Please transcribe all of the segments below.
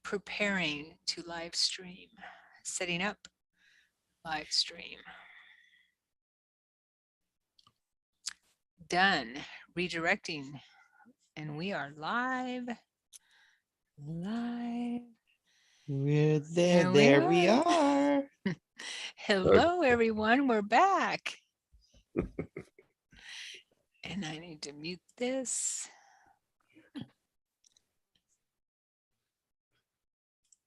Preparing to live stream, setting up live stream. Done, redirecting, and we are live. We're there we are. Hello everyone, we're back. And I need to mute this.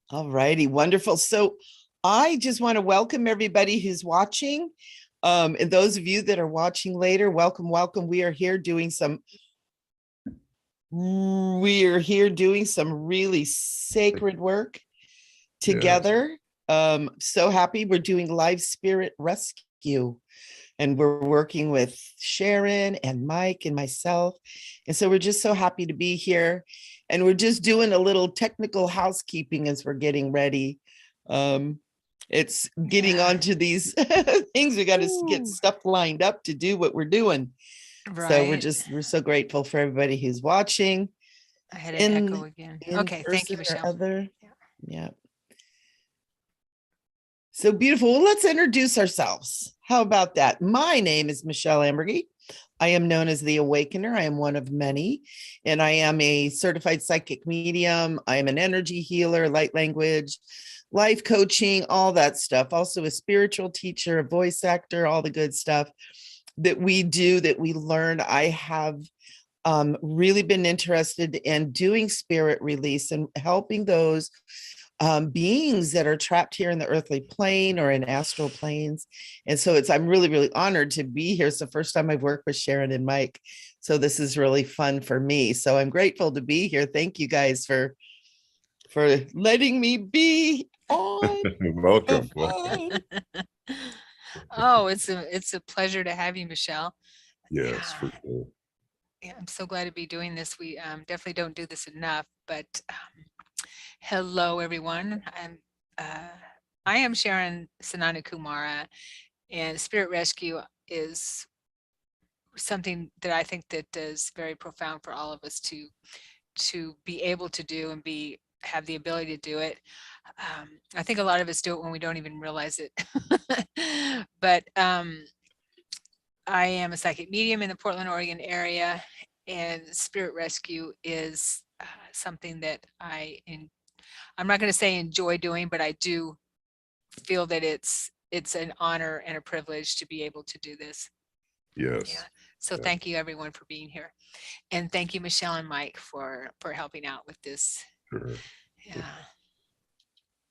All righty, wonderful. So I just want to welcome everybody who's watching. And those of you that are watching later, welcome. We are here doing some really sacred work together. So happy we're doing live spirit rescue. And we're working with Sharon and Mike and myself. And so we're just so happy to be here. And we're just doing a little technical housekeeping as we're getting ready. It's getting onto these things. We got to get stuff lined up to do what we're doing. Right. So we're so grateful for everybody who's watching. I had an echo again. Okay, thank you, Michelle. Yeah. So beautiful. Well, let's introduce ourselves. How about that? My name is Michele Amburgey. I am known as the Awakener. I am one of many, and I am a certified psychic medium. I am an energy healer, light language, life coaching, all that stuff. Also a spiritual teacher, a voice actor, all the good stuff that we do, that we learn. I have really been interested in doing spirit release and helping those beings that are trapped here in the earthly plane or in astral planes. And so I'm really, really honored to be here. It's the first time I've worked with Sharon and Mike. So this is really fun for me. So I'm grateful to be here. Thank you guys for letting me be on. Welcome. Oh, it's a pleasure to have you, Michele. Yes, for sure. Yeah, I'm so glad to be doing this. We definitely don't do this enough, but hello, everyone. I am Sharon Sanana Kumara, and Spirit Rescue is something that I think that is very profound for all of us to be able to do and have the ability to do it. I think a lot of us do it when we don't even realize it. But I am a psychic medium in the Portland, Oregon area, and Spirit Rescue is something that I'm not going to say enjoy doing, but I do feel that it's an honor and a privilege to be able to do this. Yes. Yeah. So thank you everyone for being here. And thank you, Michele and Mike, for helping out with this. Sure. Yeah.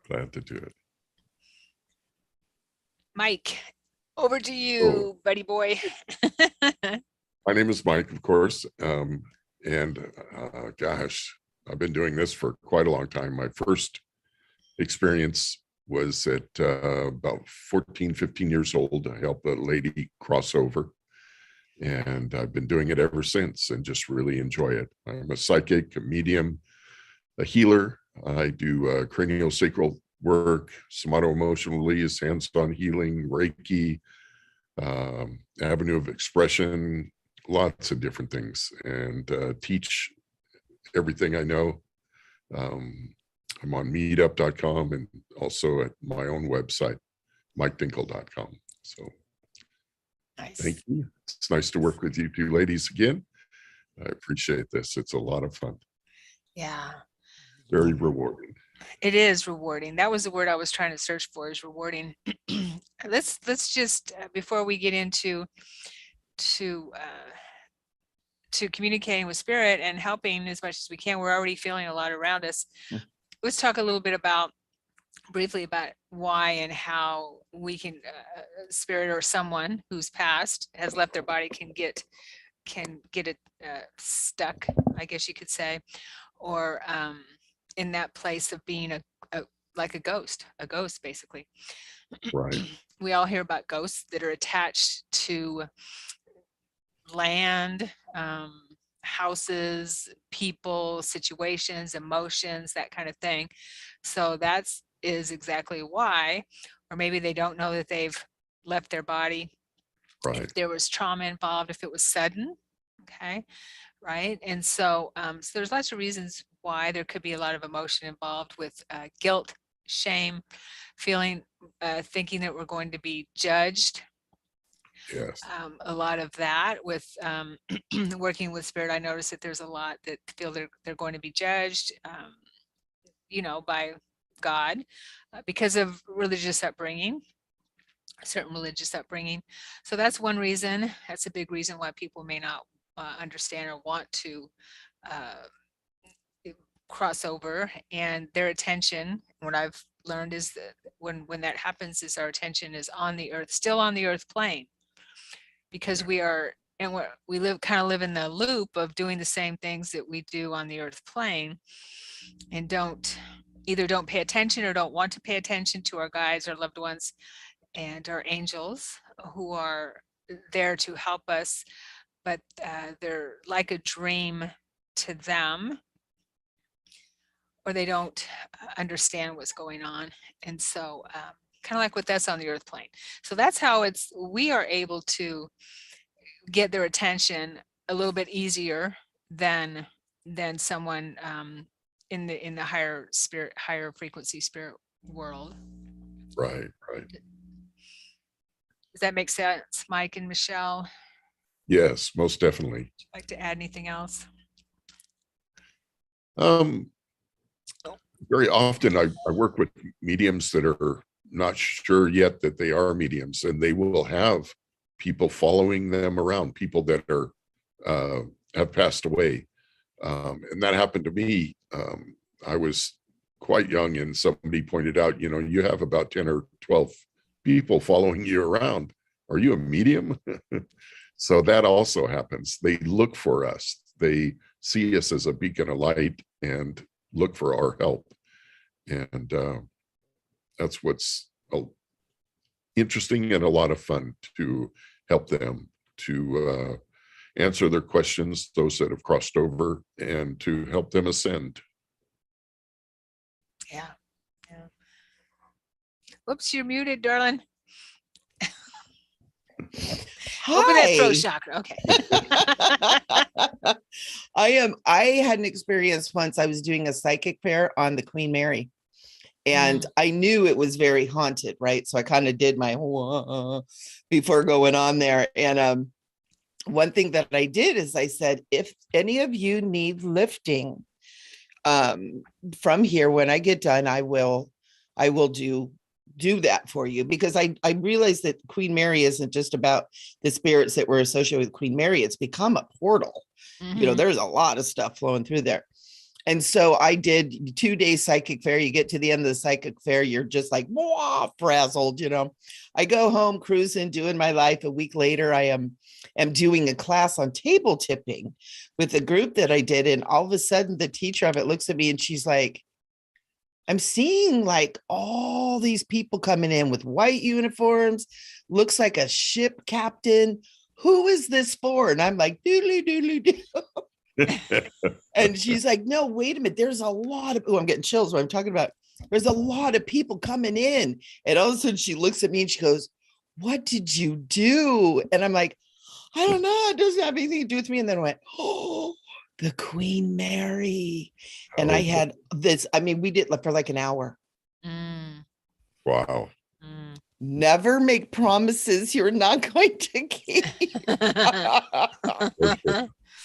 Glad to do it. Mike, over to you, buddy boy. My name is Mike, of course. Gosh, I've been doing this for quite a long time. My first experience was at about 14, 15 years old. I helped a lady cross over, and I've been doing it ever since and just really enjoy it. I'm a psychic, a medium, a healer. I do craniosacral work, somato-emotional release, hands-on healing, Reiki, avenue of expression, lots of different things, and teach everything I know. I'm on meetup.com and also at my own website, MikeDinkel.com. So nice. Thank you. It's nice to work with you two ladies again. I appreciate this. It's a lot of fun. Yeah. Very rewarding. It is rewarding. That was the word I was trying to search for, is rewarding. Let's just, before we get into communicating with spirit and helping as much as we can, we're already feeling a lot around us. Let's talk a little bit briefly about why and how we can, spirit or someone who's passed, has left their body, can get it stuck, I guess you could say, or in that place of being like a ghost basically. Right. We all hear about ghosts that are attached to land, houses, people, situations, emotions, that kind of thing. So is exactly why, or maybe they don't know that they've left their body. Right. If there was trauma involved, if it was sudden, okay, right? And so, so there's lots of reasons why. There could be a lot of emotion involved with guilt, shame, feeling, thinking that we're going to be judged. Yes. A lot of that with working with spirit. I noticed that there's a lot that feel they're going to be judged, by God because of religious upbringing, certain religious upbringing. So that's one reason. That's a big reason why people may not understand or want to cross over, and their attention, what I've learned is that when that happens is our attention is on the earth, still on the earth plane, because we are, and we live in the loop of doing the same things that we do on the earth plane, and either don't pay attention or don't want to pay attention to our guides, our loved ones, and our angels who are there to help us, but they're like a dream to them, or they don't understand what's going on. And so kind of like with us on the earth plane. So that's how we are able to get their attention a little bit easier than someone in the higher spirit, higher frequency spirit world. Right. Does that make sense, Mike and Michelle? Yes, most definitely. Would you like to add anything else? Very often I work with mediums that are not sure yet that they are mediums, and they will have people following them around, people that are have passed away. And that happened to me. I was quite young, and somebody pointed out, you have about 10 or 12 people following you around. Are you a medium? So that also happens. They look for us. They see us as a beacon of light and look for our help. And that's what's interesting and a lot of fun, to help them to answer their questions, those that have crossed over, and to help them ascend. Yeah. Whoops, you're muted, darling. Open that throat chakra. Okay. I had an experience once. I was doing a psychic fair on the Queen Mary, and I knew it was very haunted, right? So I kind of did my before going on there. And one thing that I did is I said, if any of you need lifting from here, when I get done, I will do that for you, because I realized that Queen Mary isn't just about the spirits that were associated with Queen Mary. It's become a portal. There's a lot of stuff flowing through there. And so I did 2 days psychic fair. You get to the end of the psychic fair, you're just like, frazzled, I go home cruising, doing my life. A week later, I am doing a class on table tipping with a group that I did. And all of a sudden the teacher of it looks at me and she's like, I'm seeing like all these people coming in with white uniforms, looks like a ship captain. Who is this for? And I'm like, doodly, doodly, doodly. And she's like, no, wait a minute. There's a lot of, I'm getting chills when I'm talking about, there's a lot of people coming in. And all of a sudden she looks at me and she goes, what did you do? And I'm like, I don't know. It doesn't have anything to do with me. And then I went, oh, the Queen Mary. And I had this, we did for like an hour. Wow. Never make promises you're not going to keep.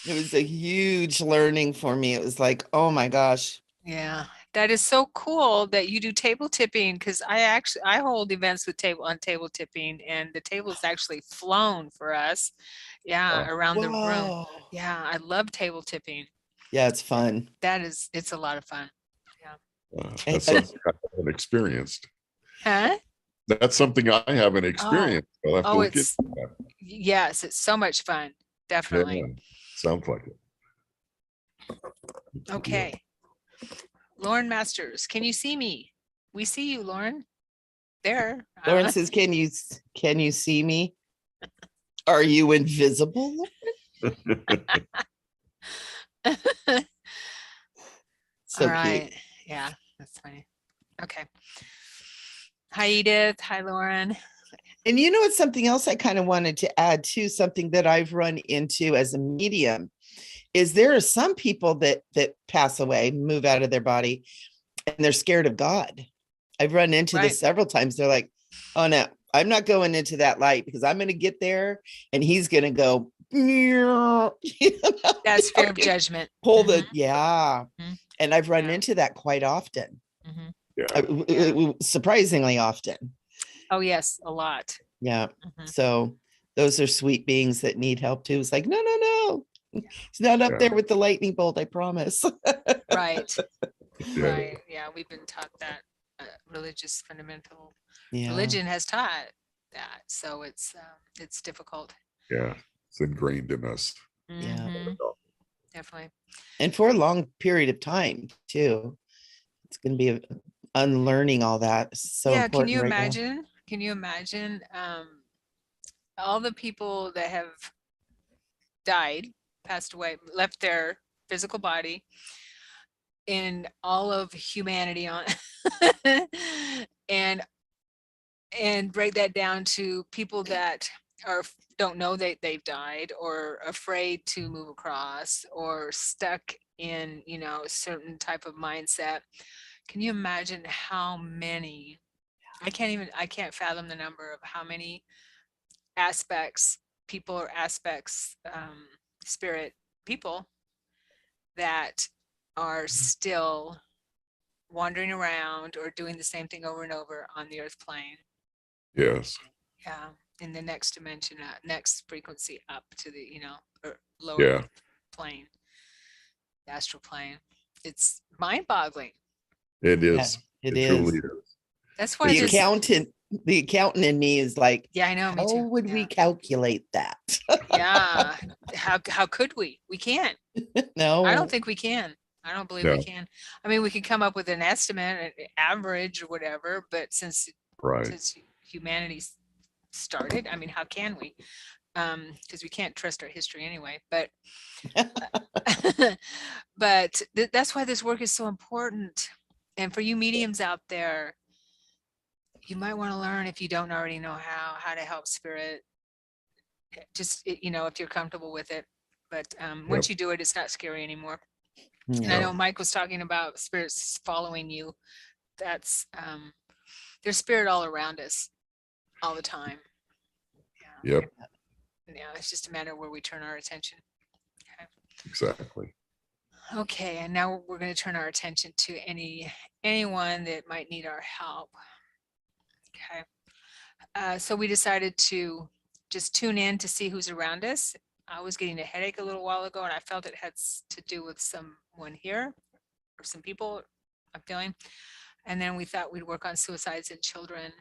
It was a huge learning for me. It was like, oh my gosh. Yeah, that is so cool that you do table tipping, because I hold events with table tipping, and the table is actually flown for us. Yeah, around the room. Yeah, I love table tipping. Yeah, it's fun. It's a lot of fun. Yeah. That's something I haven't experienced. Huh? That's something I haven't experienced. I'll have to look into that. Yes, it's so much fun. Definitely. Yeah, sounds like it. Okay. Lauren Masters, can you see me? We see you, Lauren. There. Lauren says, can you see me? Are you invisible? So all right. cute. Yeah, that's funny. Okay. Hi, Edith. Hi, Lauren. And it's something else I kind of wanted to add to, something that I've run into as a medium is there are some people that pass away, move out of their body, and they're scared of God. I've run into Right. this several times. They're like, oh no, I'm not going into that light because I'm going to get there and he's going to go, you know, That's fear of judgment. pull the, yeah. Mhm. And I've run Yeah. into that quite often. Mhm. Yeah. Surprisingly often. Oh yes, a lot. Yeah. Mhm. So those are sweet beings that need help too. It's like, no, no, no. It's not up there with the lightning bolt, I promise. Right. Yeah. Right. Yeah, we've been taught that religious fundamental Yeah. religion has taught that, so it's difficult. Yeah. It's ingrained in us. Yeah. Mhm. Definitely. And for a long period of time too. It's going to be unlearning all that. It's so Yeah, important right now. can you imagine all the people that have died, passed away, left their physical body, in all of humanity on and break that down to people that are don't know that they've died, or afraid to move across, or stuck in, you know, a certain type of mindset. Can you imagine how many, I can't fathom the number of how many aspects, people or aspects, spirit people that are still wandering around or doing the same thing over and over on the earth plane. Yes. Yeah, in the next dimension, next frequency up to the, you know, or lower Yeah. plane, the astral plane. It's mind-boggling. It Yeah, is. it It is. truly is. That's why The this, accountant in me is like, yeah, I know, me how too. would Yeah. we calculate that? Yeah. How could we? We can't. I No. don't think we can. I don't believe we No. can. I mean, we can come up with an estimate, an average or whatever, but since Right. humanity started, I mean, how can we? Because we can't trust our history anyway. But but that's why this work is so important. And for you mediums out there, you might want to learn, if you don't already know how to help spirit. Just, you know, if you're comfortable with it. But once you do it, it's not scary anymore. And I Yeah. know Mike was talking about spirits following you. That's there's spirit all around us all the time. Yeah. Yep. Yeah, it's just a matter of where we turn our attention. Exactly. Okay, and now we're going to turn our attention to anyone that might need our help. Okay, so we decided to just tune in to see who's around us. I was getting a headache a little while ago, and I felt it had to do with someone here, or some people I'm feeling. And then we thought we'd work on suicides in children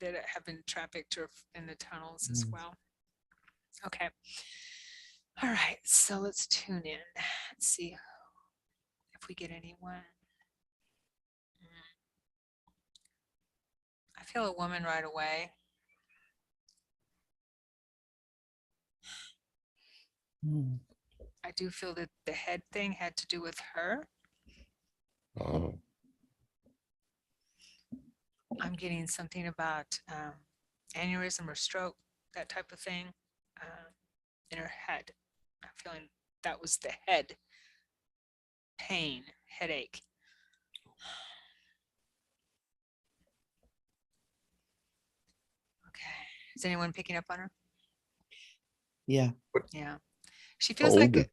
that have been trafficked or in the tunnels as well. Okay. All right, so let's tune in. Let's see if we get anyone. I feel a woman right away. I do feel that the head thing had to do with her. Oh. I'm getting something about aneurysm or stroke, that type of thing, in her head. I'm feeling that was the head pain, headache. Okay. Is anyone picking up on her? Yeah. Yeah. She How feels old like, is,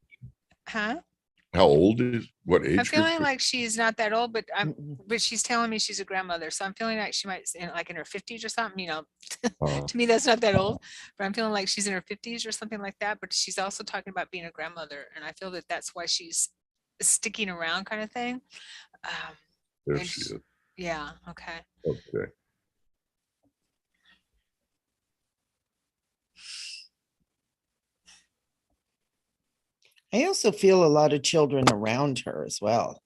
huh? how old is, what age I'm group feeling is- like she's not that old, but she's telling me she's a grandmother. So I'm feeling like she might, like in her 50s or something, you know. To me, that's not that old, but I'm feeling like she's in her 50s or something like that. But she's also talking about being a grandmother. And I feel that that's why she's sticking around, kind of thing. there And she is. yeah. Okay. Okay. I also feel a lot of children around her as well.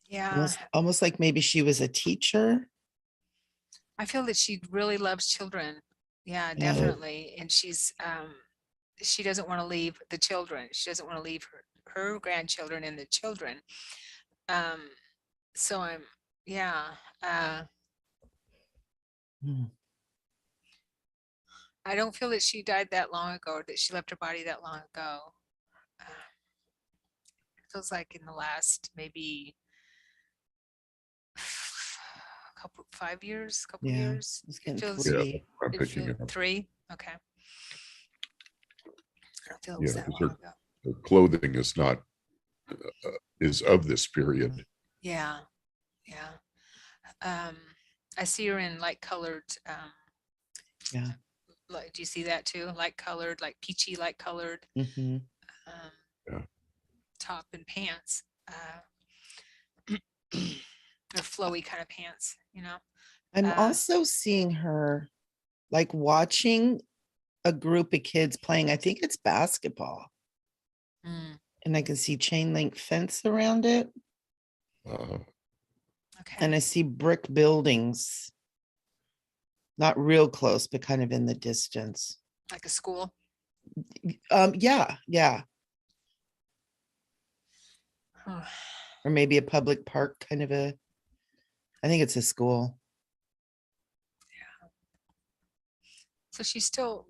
Yeah. Almost like maybe she was a teacher. I feel that she really loves children. Yeah, Yeah. definitely. And she doesn't want to leave the children. She doesn't want to leave her grandchildren and the children. So yeah. I don't feel that she died that long ago, or that she left her body that long ago. It feels like in the last maybe couple 5 years, couple Yeah, years. it's getting It feels Yeah, three. I'm it picking feel it up. 3. Okay. I don't feel it Yeah, was that 'cause long ago. her clothing is not, is of this period. Yeah. Yeah. I see her in light colored, Yeah. like, do you see that too? Light colored, like peachy light colored, Hmm. um, Yeah. top and pants, or flowy kind of pants, you know? I'm Uh, also seeing her like watching a group of kids playing, I think it's basketball, mm, and I can see chain link fence around it. Uh, And okay. I see brick buildings, not real close, but kind of in the distance. Like a school. Yeah, yeah. Oh, Or maybe a public park, kind of a, I think it's a school. so she's still,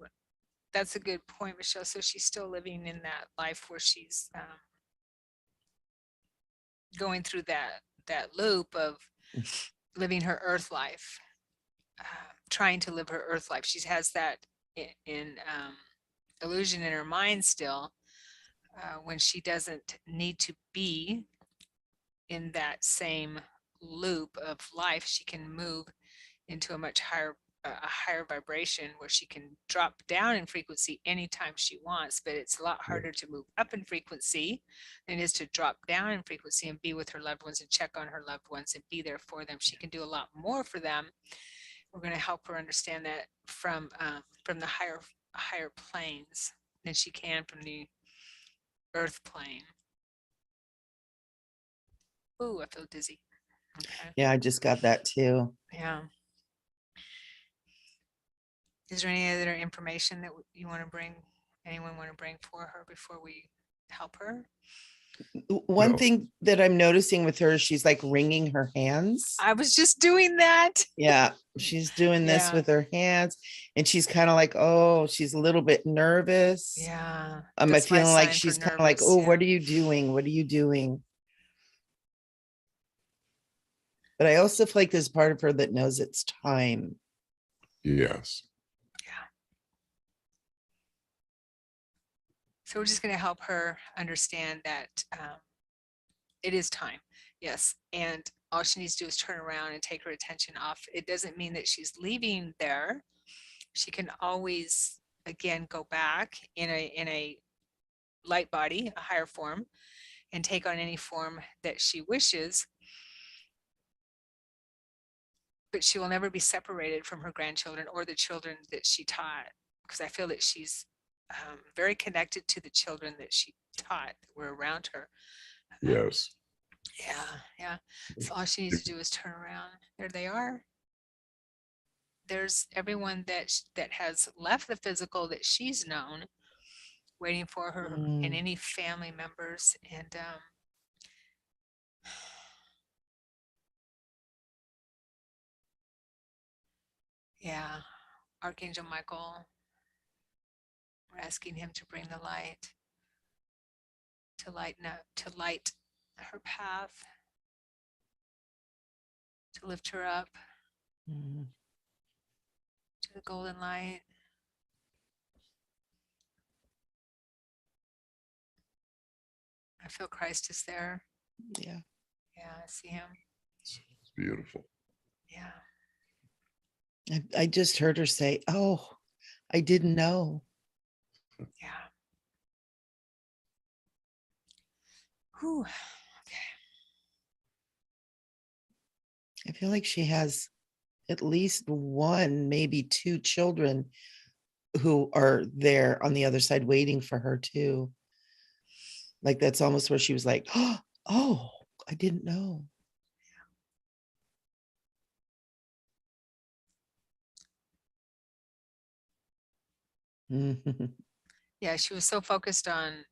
that's a good point, Michelle. So she's still living in that life where she's going through that loop of living her earth life, trying to live her earth life. She has that in illusion in her mind still, when she doesn't need to be in that same loop of life. She can move into a much higher a higher vibration where she can drop down in frequency anytime she wants, but it's a lot harder to move up in frequency than it is to drop down in frequency and be with her loved ones and check on her loved ones and be there for them. She can do a lot more for them. We're going to help her understand that from the higher planes than she can from the earth plane. Ooh, I feel dizzy. Okay. Yeah, I just got that too. Yeah. Is there any other information that you want to bring, anyone want to bring for her before we help her? One No. thing that I'm noticing with her, she's like wringing her hands. I was just doing that. Yeah, she's doing this Yeah. with her hands, and she's kind of like, oh, she's a little bit nervous. Yeah. I That's my feeling like sign for she's kind of like, nervous. oh, Yeah. what are you doing? What are you doing? But I also feel like there's part of her that knows it's time. Yes. Yeah. So we're just going to help her understand that it is time. Yes. And all she needs to do is turn around and take her attention off. It doesn't mean that she's leaving there. She can always, again, go back in a light body, a higher form, and take on any form that she wishes. But she will never be separated from her grandchildren or the children that she taught, because I feel that she's very connected to the children that she taught that were around her. Yes. Yeah, yeah. So all she needs to do is turn around. There they are. There's everyone that has left the physical that she's known, waiting for her, and any family members. And yeah, Archangel Michael, we're asking him to bring the light, to light her path, to lift her up to the golden light. I feel Christ is there. Yeah. Yeah, I see him. It's beautiful. Yeah. I just heard her say, oh, I didn't know. Yeah. Whew. I feel like she has at least one, maybe two children who are there on the other side waiting for her too. Like that's almost where she was like, oh, I didn't know. Mhm. Yeah, she was so focused on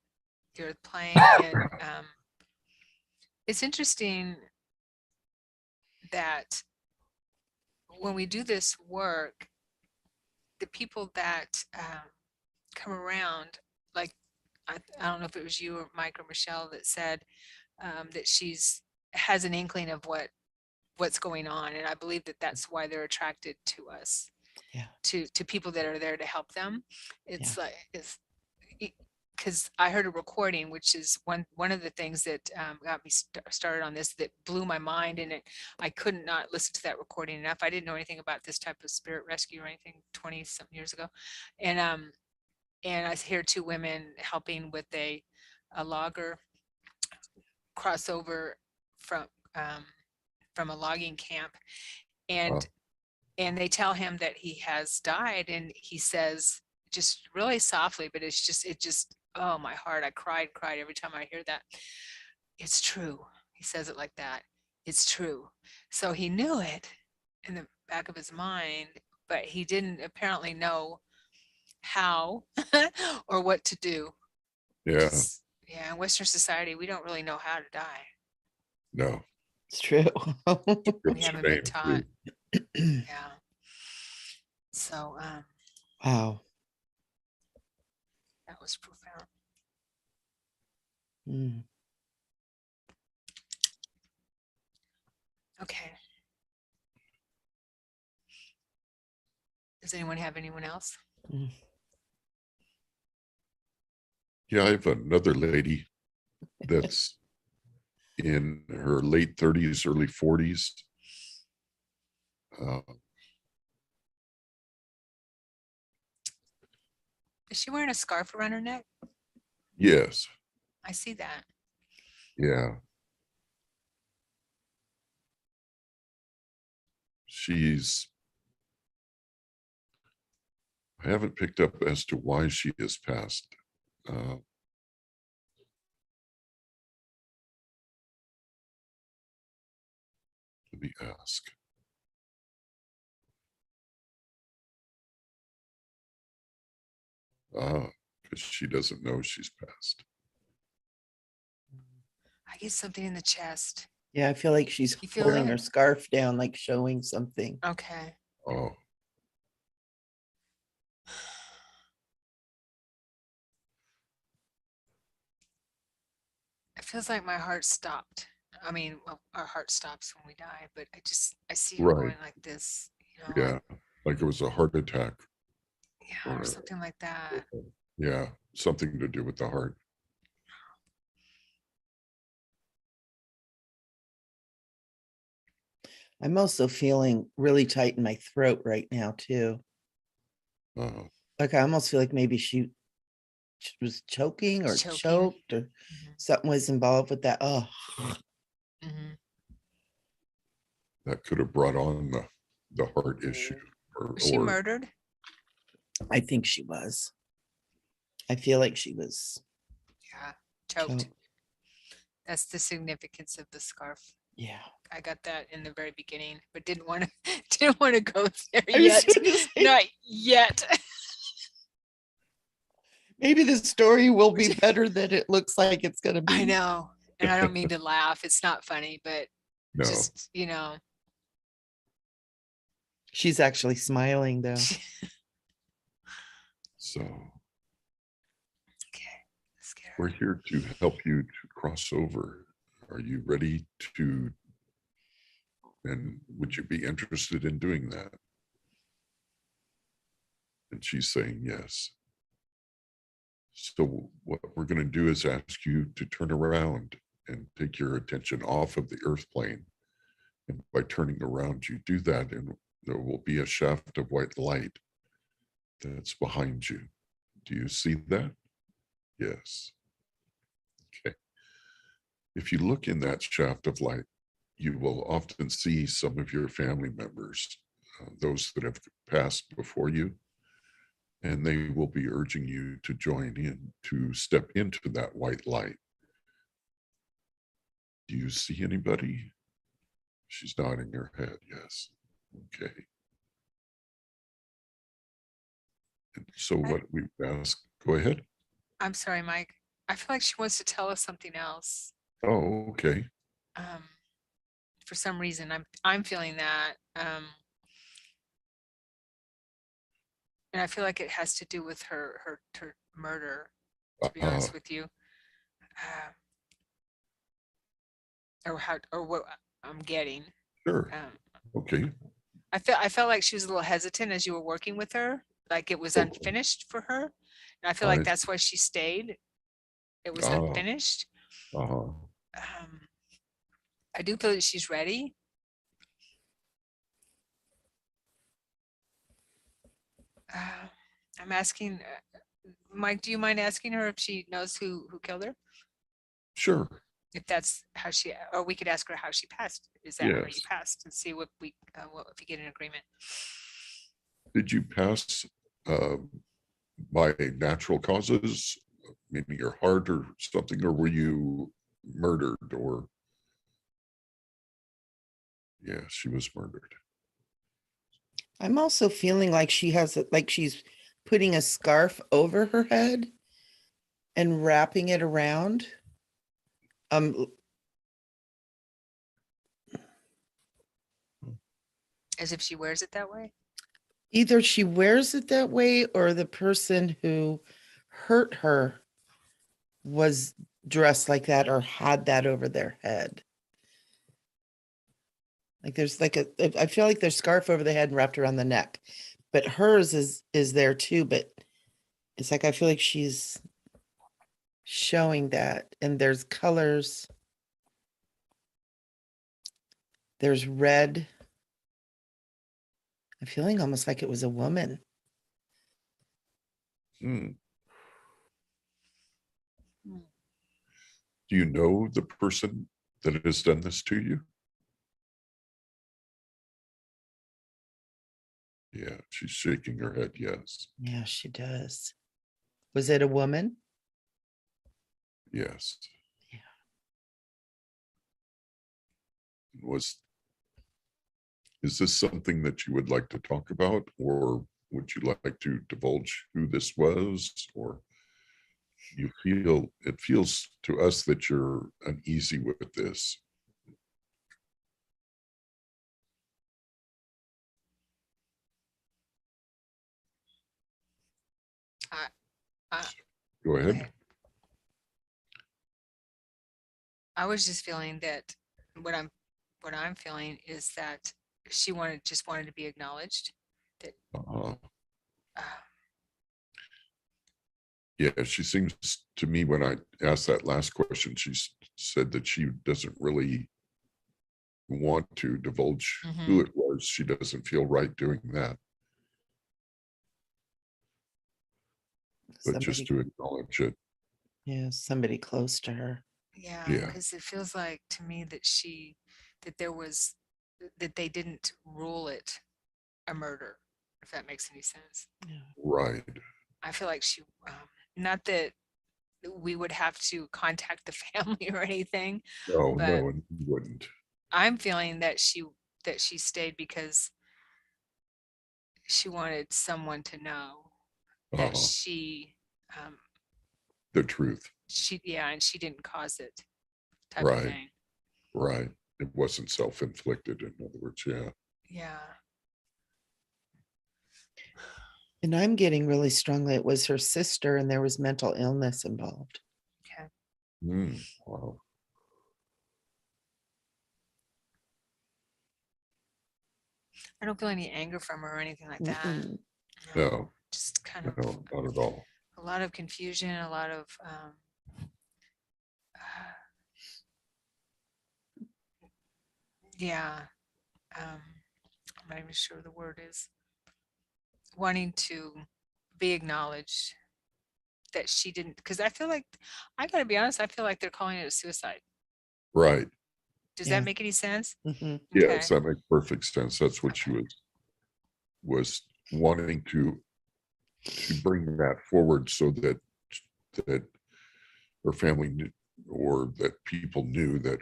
the earth plane. And it's interesting that when we do this work, the people that come around, like, I don't know if it was you or Mike or Michelle that said that has an inkling of what's going on. And I believe that that's why they're attracted to us, Yeah. to people that are there to help them. It's Yeah. like, because I heard a recording, which is one of the things that got me started on this, that blew my mind, and I couldn't not listen to that recording enough. I didn't know anything about this type of spirit rescue or anything 20 something years ago, and I hear two women helping with a logger crossover from from a logging camp, and they tell him that he has died, and he says, just really softly, but it just, oh, my heart, I cried every time I hear that. It's true. He says it like that. It's true. So he knew it in the back of his mind, but he didn't apparently know how or what to do. Yeah. Yeah, in Western society, we don't really know how to die. No. It's true. We haven't been taught. Yeah. So Wow. that was profound. Mm. Okay. Does anyone have anyone else? Mm. Yeah, I have another lady that's in her late 30s, early 40s. Is she wearing a scarf around her neck? Yes. I see that. Yeah. I haven't picked up as to why she has passed. Let me ask. Because she doesn't know she's passed. I get something in the chest. Yeah, I feel like she's You feel holding that? her scarf down, like showing something. Okay. Oh, It feels like my heart stopped. I mean, well, our heart stops when we die, but I see her right. going like this, Yeah. Like it was a heart attack. Yeah, or something like that. Yeah. Something to do with the heart. I'm also feeling really tight in my throat right now, too. Like I almost feel like maybe she was choking or choked or something was involved with that. Oh, That could have brought on the heart issue. Was she murdered? I think she was. I feel like she was. Yeah, choked. That's the significance of the scarf. Yeah. I got that in the very beginning, but didn't want to go there yet. Not yet. Maybe the story will be better than it looks like it's going to be. I know. And I don't mean to laugh. It's not funny, but No. just, She's actually smiling though. So Okay. we're here to help you to cross over. Are you ready to, and would you be interested in doing that? And she's saying yes. So what we're going to do is ask you to turn around and take your attention off of the earth plane. And by turning around, you do that, and there will be a shaft of white light that's behind you. Do you see that? Yes. Okay. If you look in that shaft of light, you will often see some of your family members, those that have passed before you, and they will be urging you to join in, to step into that white light. Do you see anybody? She's nodding her head, yes. Okay. And so what we've asked, go ahead. I'm sorry, Mike. I feel like she wants to tell us something else. Oh, okay. For some reason, I'm feeling that. And I feel like it has to do with her murder, to be Uh, honest with you. Or what I'm getting. sure. Um, Okay. I felt like she was a little hesitant as you were working with her, like it was Oh, unfinished for her. And I feel I like that's why she stayed. It was ah, unfinished. uh-huh. Um, I do feel that she's ready. Uh, I'm asking, Mike, do you mind asking her if she knows who killed her? Sure. If that's how she, or we could ask her how she passed. Is that how you Yes. passed? And see what if we get an agreement. Did you pass by natural causes, maybe your heart or something, or were you murdered? Or yeah, she was murdered. I'm also feeling like she has, like she's putting a scarf over her head and wrapping it around. Um, As if she wears it that way? Either she wears it that way or the person who hurt her was dressed like that or had that over their head. Like there's like I feel like there's scarf over the head and wrapped around the neck, but hers is there too. But it's like I feel like she's showing that, and there's colors. There's red. I'm feeling almost like it was a woman. Hmm. Hmm. Do you know the person that has done this to you? Yeah, she's shaking her head. Yes. Yeah, she does. Was it a woman? Yes. Yeah. Was Is this something that you would like to talk about, or would you like to divulge who this was, or it feels to us that you're uneasy with this? I, I, Go go ahead. ahead. I was just feeling that what I'm feeling is that she just wanted to be acknowledged. That Uh, uh, yeah, she seems to me, when I asked that last question, she said that she doesn't really want to divulge who mhm. it was. She doesn't feel right doing that, but just Somebody, to acknowledge it. yeah, somebody close to her. Yeah, Yeah, because it feels like to me that that there was, that they didn't rule it a murder, if that makes any sense. Yeah. right. I feel like not that we would have to contact the family or anything, No, but no, and you wouldn't. I'm feeling that she stayed because she wanted someone to know that Uh, um, the truth. yeah, and she didn't cause it, type of Right, thing. right. It wasn't self-inflicted, in other words. Yeah. Yeah. And I'm getting really strongly it was her sister and there was mental illness involved. Okay. Wow. I don't feel any anger from her or anything like that. Mm-mm. No, No, just kind of no, not at all. a lot of confusion, a lot of yeah. Um, I'm not even sure the word is wanting to be acknowledged that she didn't, because I feel like, I gotta be honest, I feel like they're calling it a suicide. Right. Does that Yeah. make any sense? Mhm. Yes, Okay. that makes perfect sense. That's what she Okay. was wanting to bring that forward, so that that her family knew, or that people knew that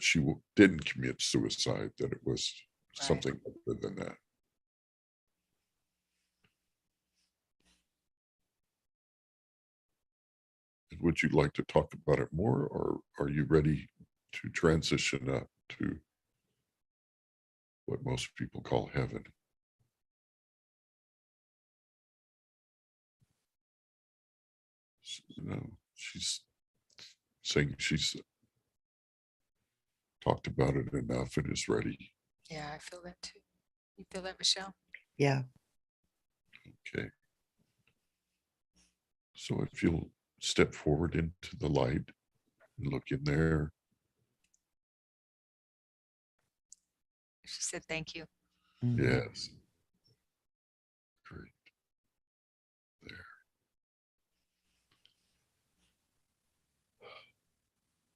she didn't commit suicide, that it was Right. something other than that. Would you like to talk about it more, or are you ready to transition up to what most people call heaven? She's saying she's talked about it enough and is ready. Yeah, I feel that too. You feel that, Michelle? Yeah. Okay. So if you'll step forward into the light and look in there. She said, thank you. Mhm. Yes. Great. There.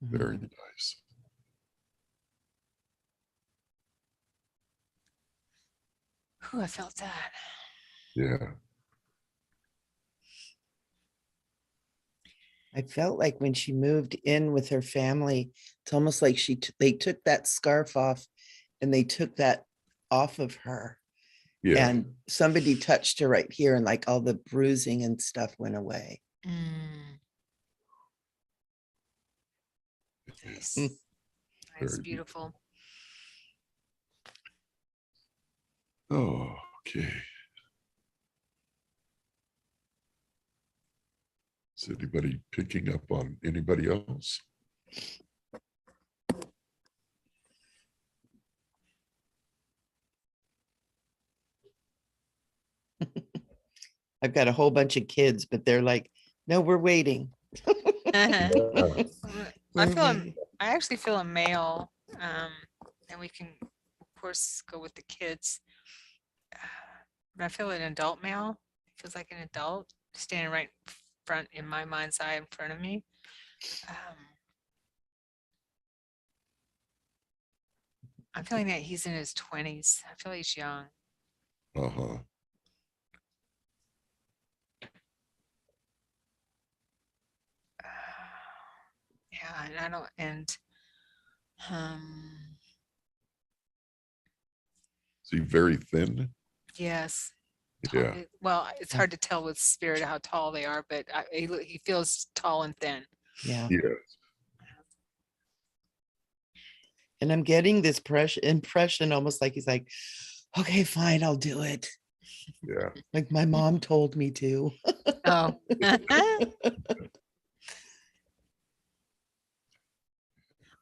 Very Mhm. nice. Ooh, I felt that. Yeah. I felt like when she moved in with her family, it's almost like they took that scarf off and they took that off of her. Yeah. And somebody touched her right here and like all the bruising and stuff went away. Nice. Mm. Nice, Very beautiful. Oh, okay. Is anybody picking up on anybody else? I've got a whole bunch of kids, but they're like, no, we're waiting. I We're feel waiting. I actually feel a male, and we can of course go with the kids. But I feel an adult male. It feels like an adult standing right front in my mind's eye in front of me. I'm feeling that he's in his 20s. I feel he's young. Uh-huh. Yeah, and I don't, and um, Is he very thin? yes. Yeah. Well, it's hard to tell with spirit how tall they are, but he feels tall and thin. Yeah. Yeah. And I'm getting this impression almost like he's like, okay, fine, I'll do it. Yeah. Like my mom told me to. Oh.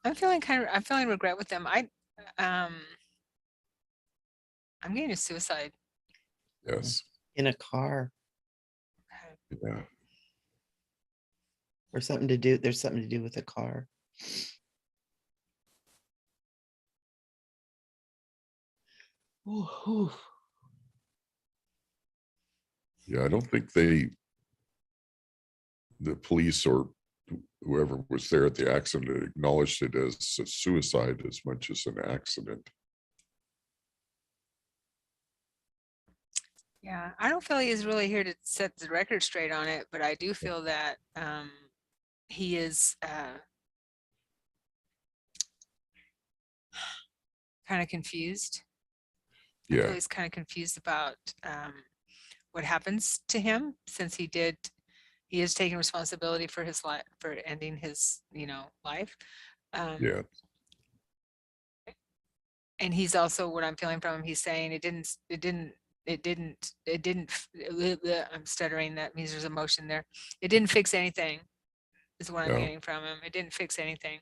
I'm feeling regret with them. I'm getting a suicide. Yes. In a car Yeah. or something to do. There's something to do with a car. Ooh, ooh. Yeah. I don't think the police or whoever was there at the accident acknowledged it as a suicide as much as an accident. Yeah, I don't feel he is really here to set the record straight on it, but I do feel that he is kind of confused. I feel Yeah. he's kind of confused about what happens to him since he is taking responsibility for his life, for ending his, life. Yeah. And he's also, what I'm feeling from him, he's saying I'm stuttering. That means there's emotion there. It didn't fix anything, is what I'm No. getting from him. It didn't fix anything.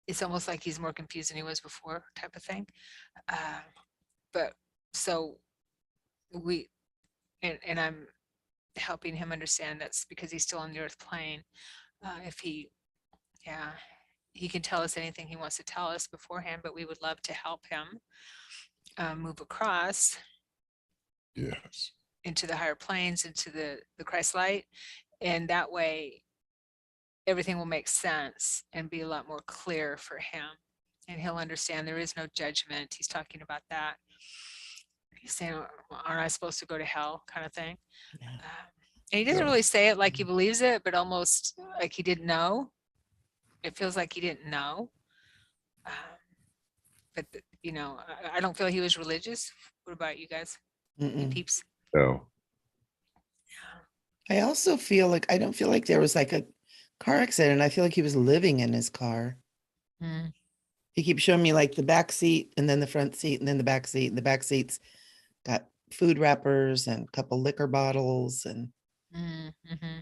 It's almost like he's more confused than he was before, type of thing. But so and I'm helping him understand that's because he's still on the earth plane. If he can tell us anything he wants to tell us beforehand, but we would love to help him move across Yes. into the higher planes, into the Christ light. And that way everything will make sense and be a lot more clear for him. And he'll understand there is no judgment. He's talking about that. He's saying, aren't I supposed to go to hell, kind of thing. Yeah. And he doesn't Yeah. really say it like he believes it, but almost like he didn't know. It feels like he didn't know. But I don't feel he was religious. What about you guys? You Mm-mm. peeps? No. I also feel like I don't feel like there was like a car accident. I feel like he was living in his car. Mm. He keeps showing me like the back seat and then the front seat and then the back seat. And the back seat's got food wrappers and a couple liquor bottles and Mm-hmm.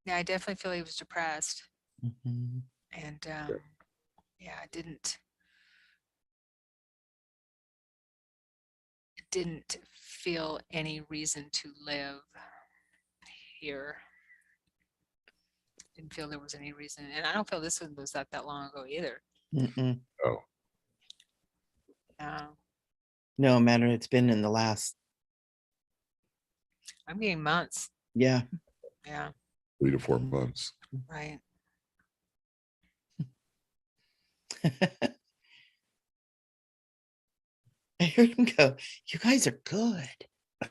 Yeah, I definitely feel he was depressed. Mhm. And yeah, I didn't feel any reason to live here. Didn't feel there was any reason. And I don't feel this one was that long ago either. Mm-mm. Oh, No matter, it's been in the last, I'm getting months. yeah. Yeah, 3 to 4 months. right. I heard him go, you guys are good.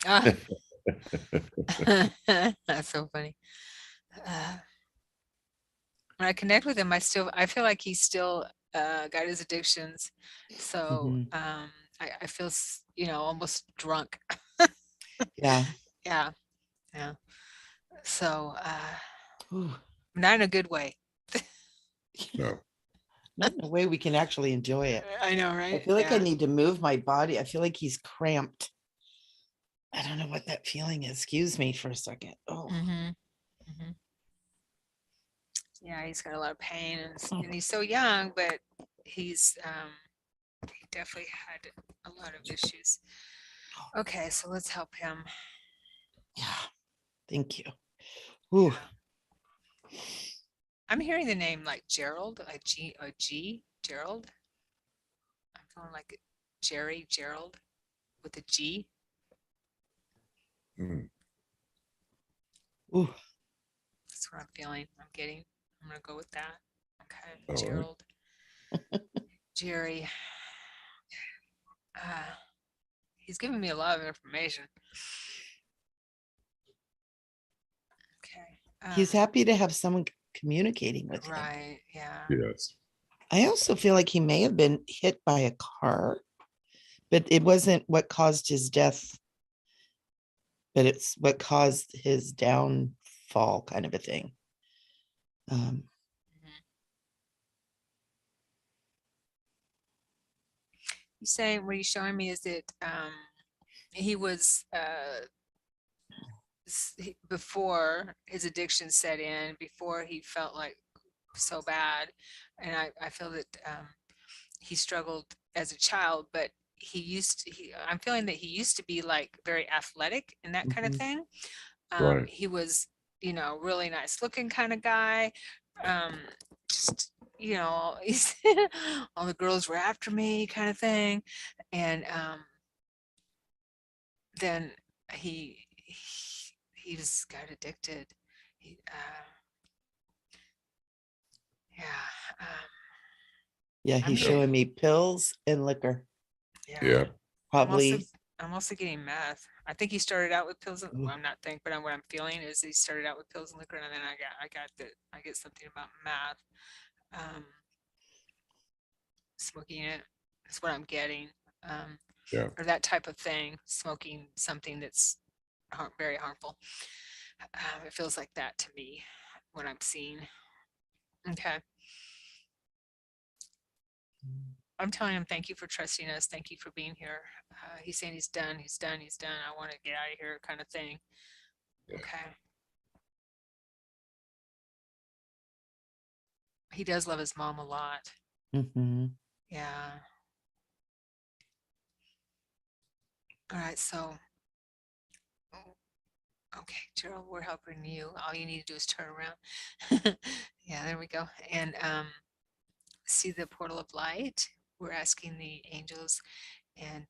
Ah, that's so funny. When I connect with him, I feel like he's still got his addictions. So Mhm. I feel, almost drunk. Yeah. Yeah, yeah. So Ooh, not in a good way. No. not in a way we can actually enjoy it. I know, I right? feel like I Yeah. need to move my body. I feel like he's cramped. I don't know what that feeling is. Excuse me for a second. Oh, Mm-hmm. Mm-hmm. Yeah, he's got a lot of pain, and he's so young, but he's he definitely had a lot of issues. Okay, so let's help him. yeah. Thank you. Ooh, Yeah. I'm hearing the name like Gerald, a G, Gerald. I'm feeling like Gerald with a G. Mm. ooh. That's what I'm feeling. I'm gonna go with that. Okay, All right. Gerald, Jerry. Uh, he's giving me a lot of information. Okay. He's happy to have someone communicating with him. Right. Yeah. Yes. I also feel like he may have been hit by a car, but it wasn't what caused his death, but it's what caused his downfall, kind of a thing. Mhm. He's saying what he's showing me is that he was before his addiction set in, before he felt like so bad, and I feel that he struggled as a child, but I'm feeling that he used to be like very athletic and that kind of Mhm. thing. Right. He was, really nice looking kind of guy. Um, just, he's all the girls were after me kind of thing. And then he just got addicted. He, yeah. Yeah, I'm he's getting, showing me pills and liquor. yeah. Yeah. I'm also Probably. I'm also getting meth. I think he started out with pills. Ooh. Well, I'm not think, but what I'm feeling is he started out with pills and liquor, and then I get something about meth. Um, Smoking it is what I'm getting, Yeah. or that type of thing. Smoking something that's very harmful. It feels like that to me, what I'm seeing. Okay. I'm telling him, thank you for trusting us. Thank you for being here. He's saying he's done. He's done. He's done. I want to get out of here, kind of thing. Yeah. Okay. He does love his mom a lot. Mhm. Yeah. All right. So, oh, okay, Gerald, we're helping you. All you need to do is turn around. Yeah, there we go. And see the portal of light. We're asking the angels and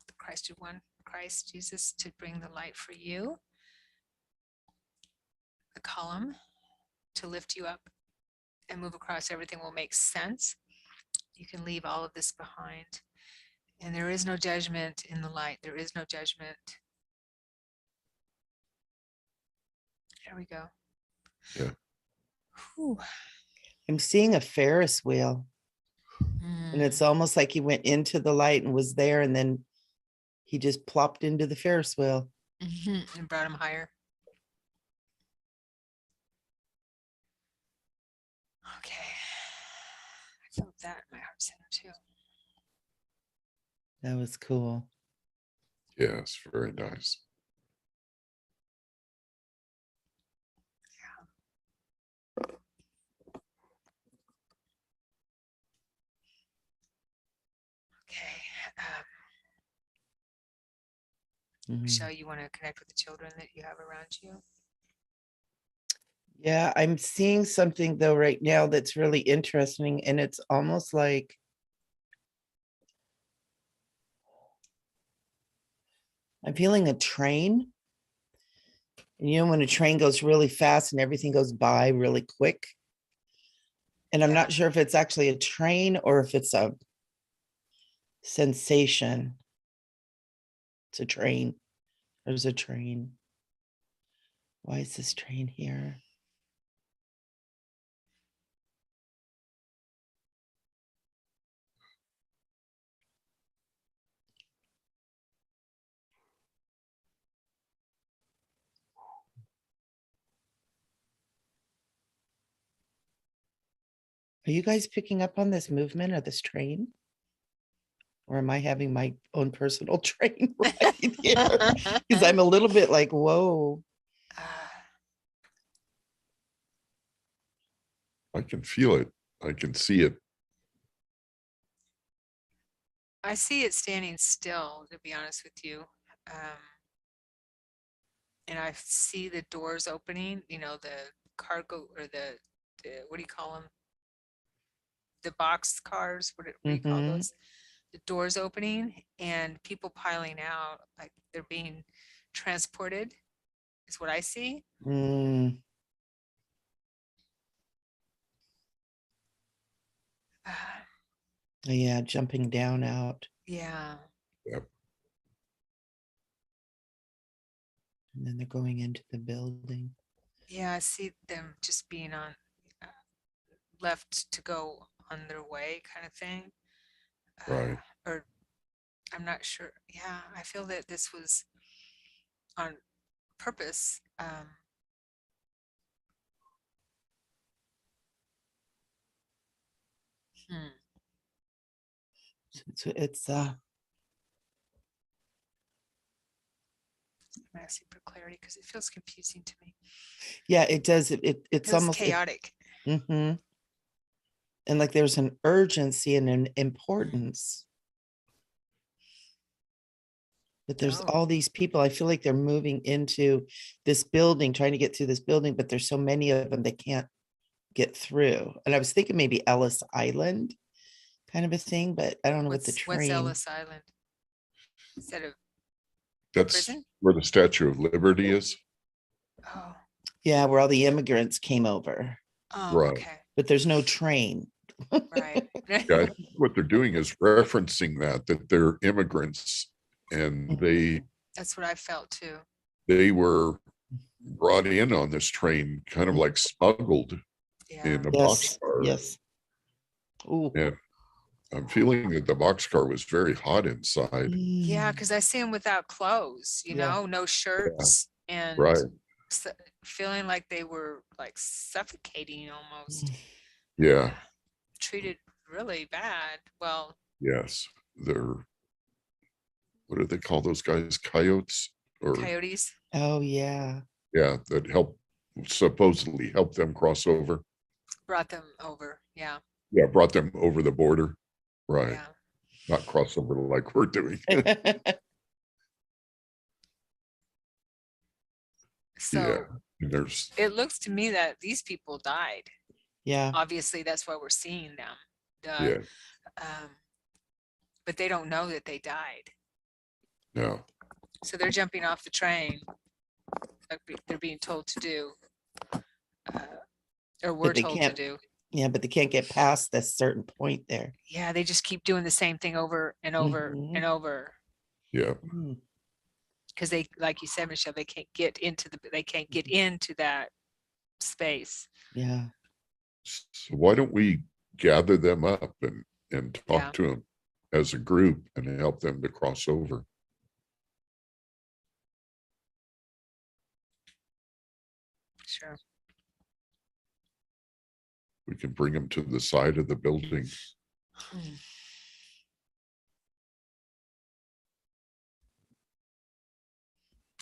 the Christed one, Christ Jesus, to bring the light for you, the column to lift you up and move across. Everything will make sense. You can leave all of this behind. And there is no judgment in the light. There is no judgment. There we go. Yeah. Whew. I'm seeing a Ferris wheel, and it's almost like he went into the light and was there, and then he just plopped into the Ferris wheel. And brought him higher. Okay. I felt that in my heart center too. That was cool. Yes, very nice. Okay. Mhm. Michelle, you want to connect with the children that you have around you? Yeah, I'm seeing something though right now that's really interesting, and it's almost like I'm feeling a train. And you know, when a train goes really fast and everything goes by really quick. And I'm Yeah. not sure if it's actually a train or if it's a sensation. It's a train. There's a train. Why is this train here? Are you guys picking up on this movement of this train? Or am I having my own personal train right here? Because I'm a little bit like, whoa. I can feel it. I can see it. I see it standing still, to be honest with you. And I see the doors opening, you know, the cargo or the what do you call them? The box cars, what do you call Mhm. those? The doors opening and people piling out, like they're being transported, is what I see. Mm, yeah, jumping down out. Yeah. Yep. And then they're going into the building. Yeah, I see them just being on uh, left to go on their way kind of thing. Right. Or I'm not sure. Yeah, I feel that this was on purpose. Hmm. It's I'm asking for clarity because it feels confusing to me. yeah, it does. It's It feels almost chaotic. and like there's an urgency and an importance. But there's Oh, all these people. I feel like they're moving into this building, trying to get through this building, but there's so many of them they can't get through. And I was thinking maybe Ellis Island kind of a thing, but I don't know with the what's train. Ellis Island instead of That's prison? where the Statue of Liberty is. Oh, Yeah, where all the immigrants came over, oh, Right. okay, but there's no train. right. Yeah, I think what they're doing is referencing that they're immigrants and That's what I felt too. they were brought in on this train, kind of like smuggled Yeah, in a Yes, boxcar. yes. Ooh. And I'm feeling that the boxcar was very hot inside. yeah, Mm. because I see them without clothes, you Yeah. know, no shirts, and Right. feeling like they were like suffocating almost. Yeah. Treated really bad. Well, Yes. They're, what do they call those guys? Coyotes? Or, coyotes Oh, yeah. yeah, that supposedly help them cross over. brought them over. Yeah, Yeah, brought them over the border. Right. yeah. Not cross over like we're doing. So Yeah. And there's, it looks to me that these people died. Yeah. Obviously, that's why we're seeing them. yeah, Um, but they don't know that they died. no. So they're jumping off the train, like they're being told to do, or we're But they told to can't, do. yeah, but they can't get past this certain point there. Yeah, they just keep doing the same thing over and over Mhm. and over. Yeah. Mm. Because they, like you said, Michelle, they can't get into that space. Yeah. So why don't we gather them up and talk Yeah. to them as a group and help them to cross over? Sure. We can bring them to the side of the building. Hmm.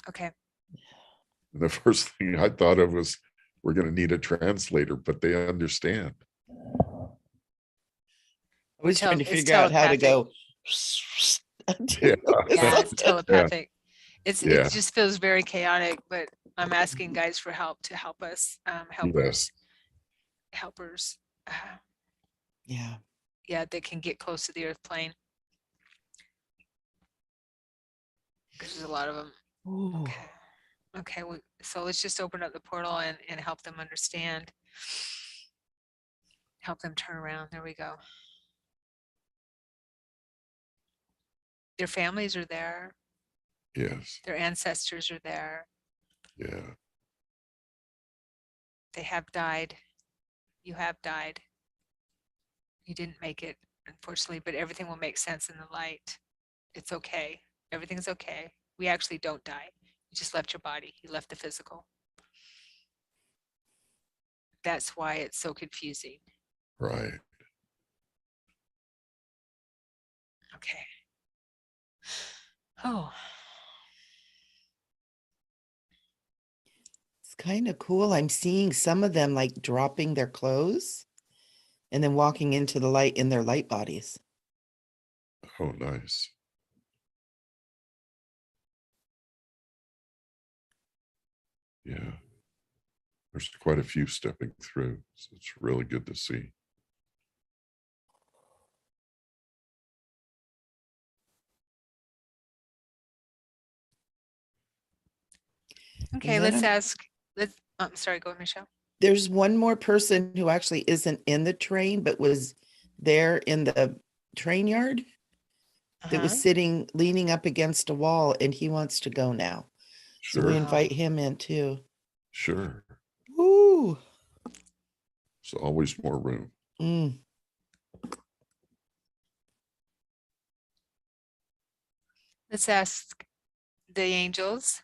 Okay. And the first thing I thought of was, we're going to need a translator, but they understand. I was trying to It's figure out how to telepathic. go. Yeah. Yeah, it's telepathic. It Yeah. just feels very chaotic, but I'm asking guys for help to help us, helpers, uh, Yeah. yeah, that can get close to the earth plane. Because there's a lot of them. Ooh. Okay. Okay, so let's just open up the portal and help them understand. Help them turn around. There we go. Their families are there. Yes. Their ancestors are there. Yeah. They have died. You have died. You didn't make it, unfortunately, but everything will make sense in the light. It's okay. Everything's okay. We actually don't die. You just left your body. You left the physical. That's why it's so confusing. Right. Okay. Oh, It's kind of cool. I'm seeing some of them like dropping their clothes and then walking into the light in their light bodies. Oh, nice. Yeah. There's quite a few stepping through. So it's really good to see. okay. then Let's I'm- ask. I'm sorry. Go ahead, Michelle. There's one more person who actually isn't in the train, but was there in the train yard that was Uh-huh. sitting, leaning up against a wall, and he wants to go now. So we Sure. invite him in too. Sure. Ooh. There's always more room. Mm. Let's ask the angels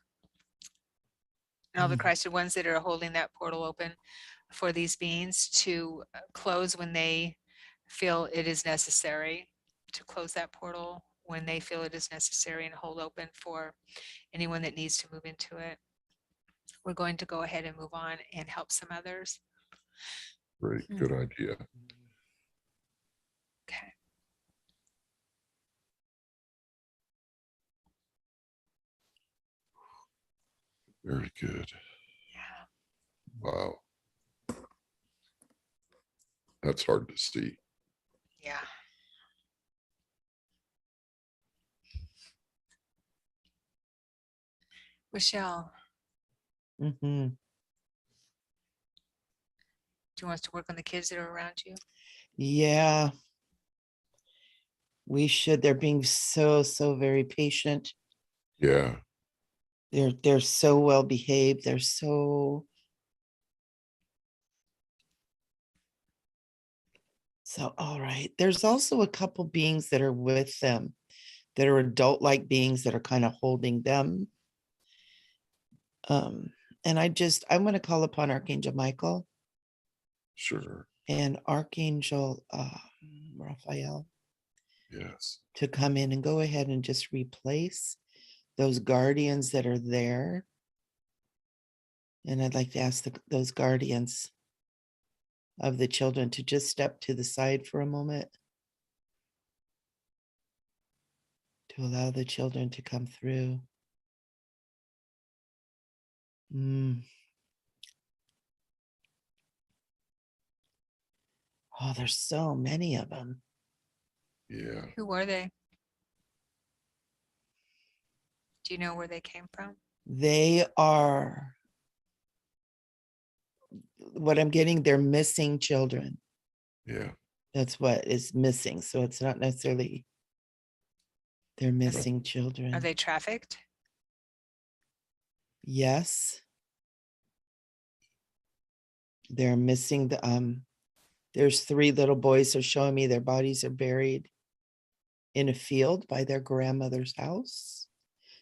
and all the Mm. Christed ones that are holding that portal open for these beings to close when they feel it is necessary, to close that portal when they feel it is necessary, and hold open for anyone that needs to move into it. We're going to go ahead and move on and help some others. Great. Good idea. Okay. Very good. Yeah. Wow. That's hard to see. Yeah. Michelle, Mhm. do you want us to work on the kids that are around you? Yeah. We should. They're being so very patient. Yeah. They're so well behaved. They're so all right. There's also a couple beings that are with them that are adult-like beings that are kind of holding them. And I'm going to call upon Archangel Michael Sure. and Archangel Raphael Yes. to come in and go ahead and just replace those guardians that are there. And I'd like to ask those guardians of the children to just step to the side for a moment to allow the children to come through. Oh, there's so many of them. Yeah. Who are they? Do you know where they came from? They are what I'm getting. They're missing children. Yeah. That's what is missing. So it's not necessarily they're missing Are children. they trafficked? Yes. They're missing there's 3 little boys are showing me their bodies are buried in a field by their grandmother's house.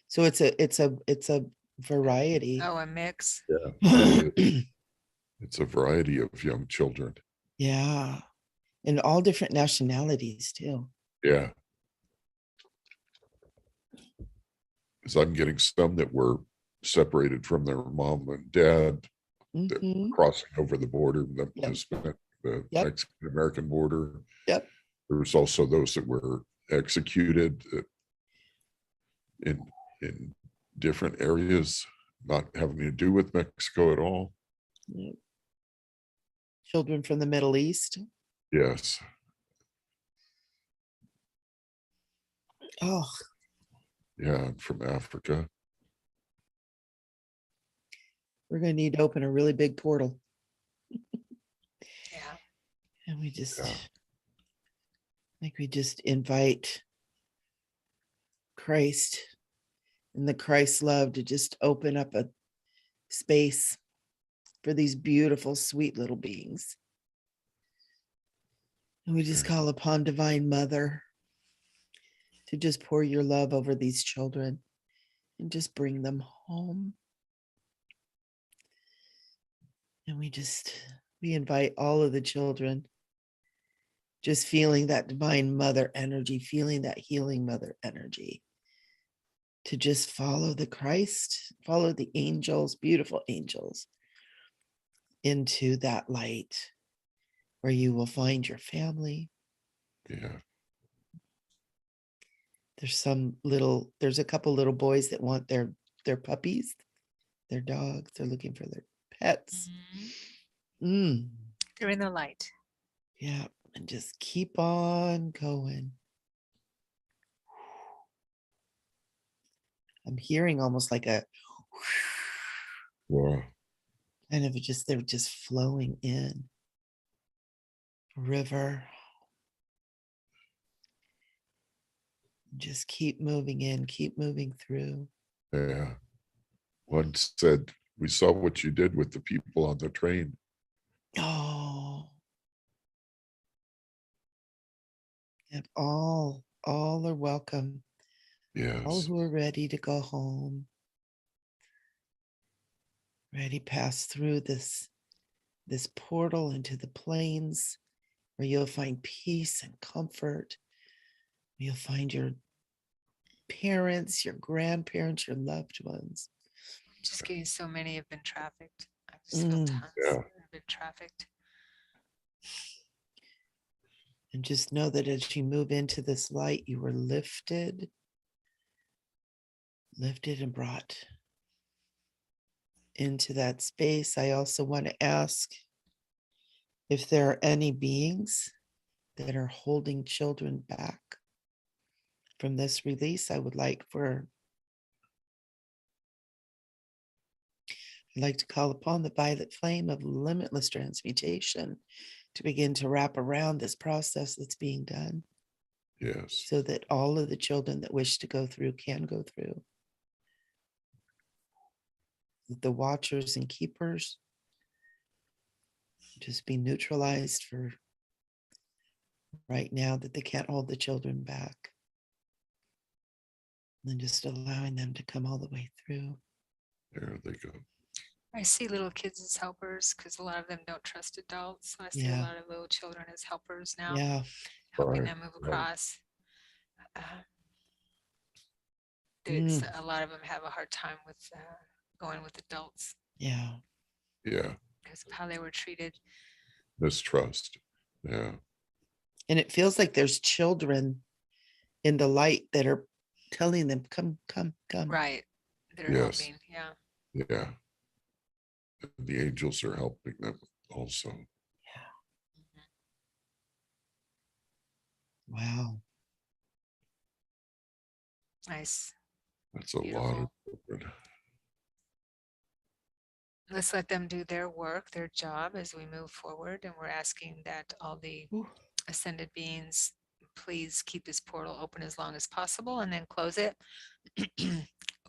So it's a variety. Oh, a mix. Yeah. It's a variety of young children. Yeah. And all different nationalities too. Yeah. Because I'm getting some that were separated from their mom and dad, that Mhm. crossing over the border, the Yep. the Yep. Mexican-American border. Yep. There was also those that were executed in different areas, not having to do with Mexico at all. Yep. Children from the Middle East. Yes. Oh, Yeah, from Africa. we're going to need to open a really big portal. Yeah. And we just, Yeah. like, we just invite Christ and the Christ love to just open up a space for these beautiful, sweet little beings. And we just Yeah. call upon Divine Mother to just pour your love over these children and just bring them home. And we invite all of the children, just feeling that Divine Mother energy, feeling that healing Mother energy, to just follow the Christ, follow the angels, beautiful angels, into that light where you will find your family. Yeah. There's a couple little boys that want their puppies, their dogs. They're looking for their pets. Mhm. They're in the light. Yeah. And just keep on going. I'm hearing almost like a Wow. kind of they're just flowing in. River. Just keep moving in, keep moving through. Yeah. One said, "We saw what you did with the people on the train." Oh, and all are welcome. All Yes. who are ready to go home, ready pass through this portal into the plains where you'll find peace and comfort. You'll find your parents, your grandparents, your loved ones. Just getting so many have been trafficked. I just feel tons Yeah. have been trafficked. And just know that as you move into this light, you were lifted and brought into that space. I also want to ask if there are any beings that are holding children back from this release. I'd like to call upon the violet flame of limitless transmutation to begin to wrap around this process that's being done, Yes. so that all of the children that wish to go through can go through. The watchers and keepers just be neutralized for right now, that they can't hold the children back. And then just allowing them to come all the way through. There they go. I see little kids as helpers because a lot of them don't trust adults. So I see a Yeah. lot of little children as helpers now, Yeah. helping Right, them move right. across. A lot of them have a hard time with going with adults Yeah. Yeah. because of how they were treated. Mistrust. Yeah. And it feels like there's children in the light that are telling them, come, come, come. Right. They're Yes. helping. Yeah. Yeah. The angels are helping them also. Wow. Nice. That's a lot Beautiful. of children. Let's let them do their work, their job as we move forward. And we're asking that all the Ooh. ascended beings please keep this portal open as long as possible and then close it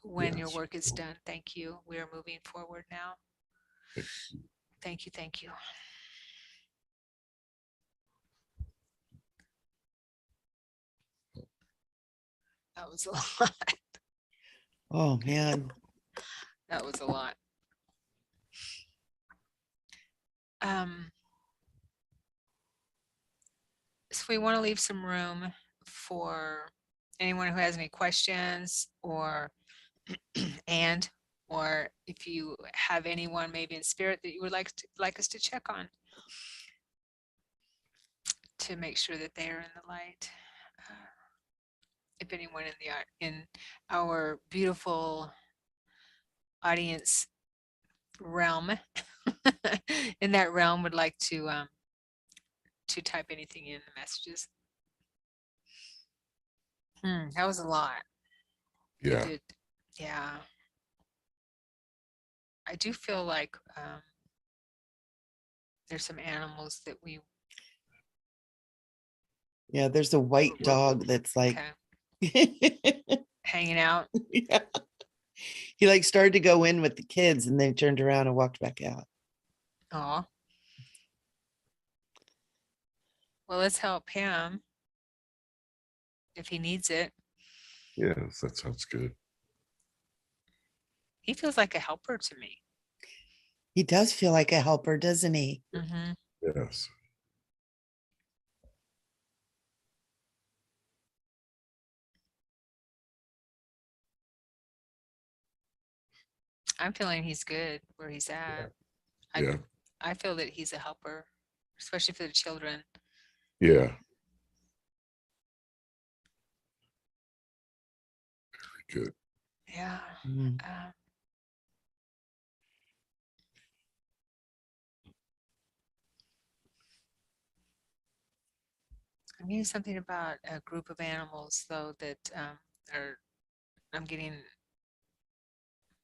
when your Yes. work is done. Thank you. We are moving forward now. Thank you. Thank you. That was a lot. Oh man. That was a lot. So we want to leave some room for anyone who has any questions or and or if you have anyone maybe in spirit that you would like us to check on to make sure that they are in the light. If anyone in our beautiful audience realm in that realm would like to type anything in the messages. That was a lot. Yeah. Did, yeah. I do feel like there's some animals that we. Yeah, there's a white dog that's like, hanging out. yeah. He like started to go in with the kids and then turned around and walked back out. Oh. Well, let's help him if he needs it. Yes, that sounds good. He feels like a helper to me. He does feel like a helper, doesn't he? Mm-hmm. Yes. I'm feeling he's good where he's at. Yeah. I feel that he's a helper, especially for the children. Yeah. Very good. Yeah. Mm. I'm getting something about a group of animals, though, that are, I'm getting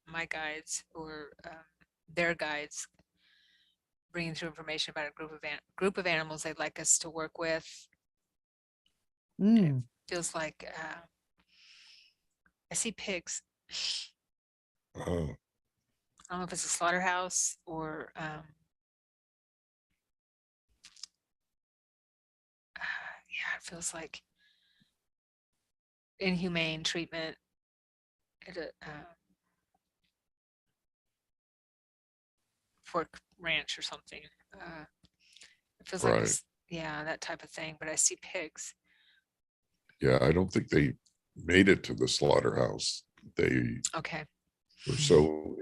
my guides or their guides bringing through information about a group of animals they'd like us to work with. It feels like I see pigs. Oh, I don't know if it's a slaughterhouse or yeah, it feels like inhumane treatment at a pork ranch or something. It feels like right. yeah, that type of thing. But I see pigs. Yeah, I don't think they made it to the slaughterhouse. They Okay. were so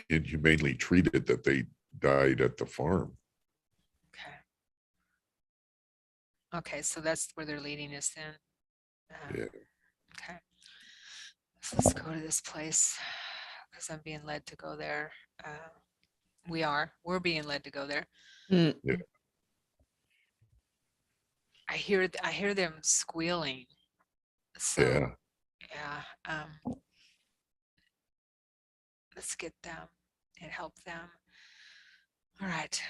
inhumanely treated that they died at the farm. Okay. Okay, so that's where they're leading us then. Yeah. Okay. So let's go to this place because I'm being led to go there. We're being led to go there. Yeah. I hear them squealing. So Yeah. yeah, let's get them and help them. All right,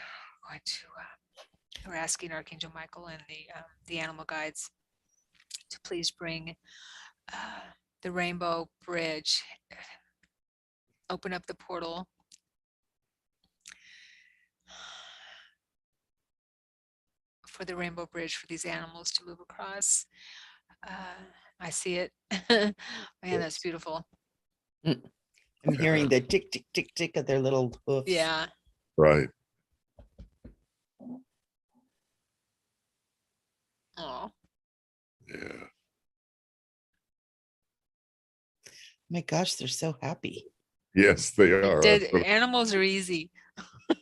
we're asking Archangel Michael and the animal guides to please bring the rainbow bridge, open up the portal for the rainbow bridge for these animals to move across. I see it. Man, that's beautiful. I'm hearing the tick, tick, tick, tick of their little hoofs. Yeah. Right. Oh. Yeah. My gosh, they're so happy. Yes, they are. Animals are easy.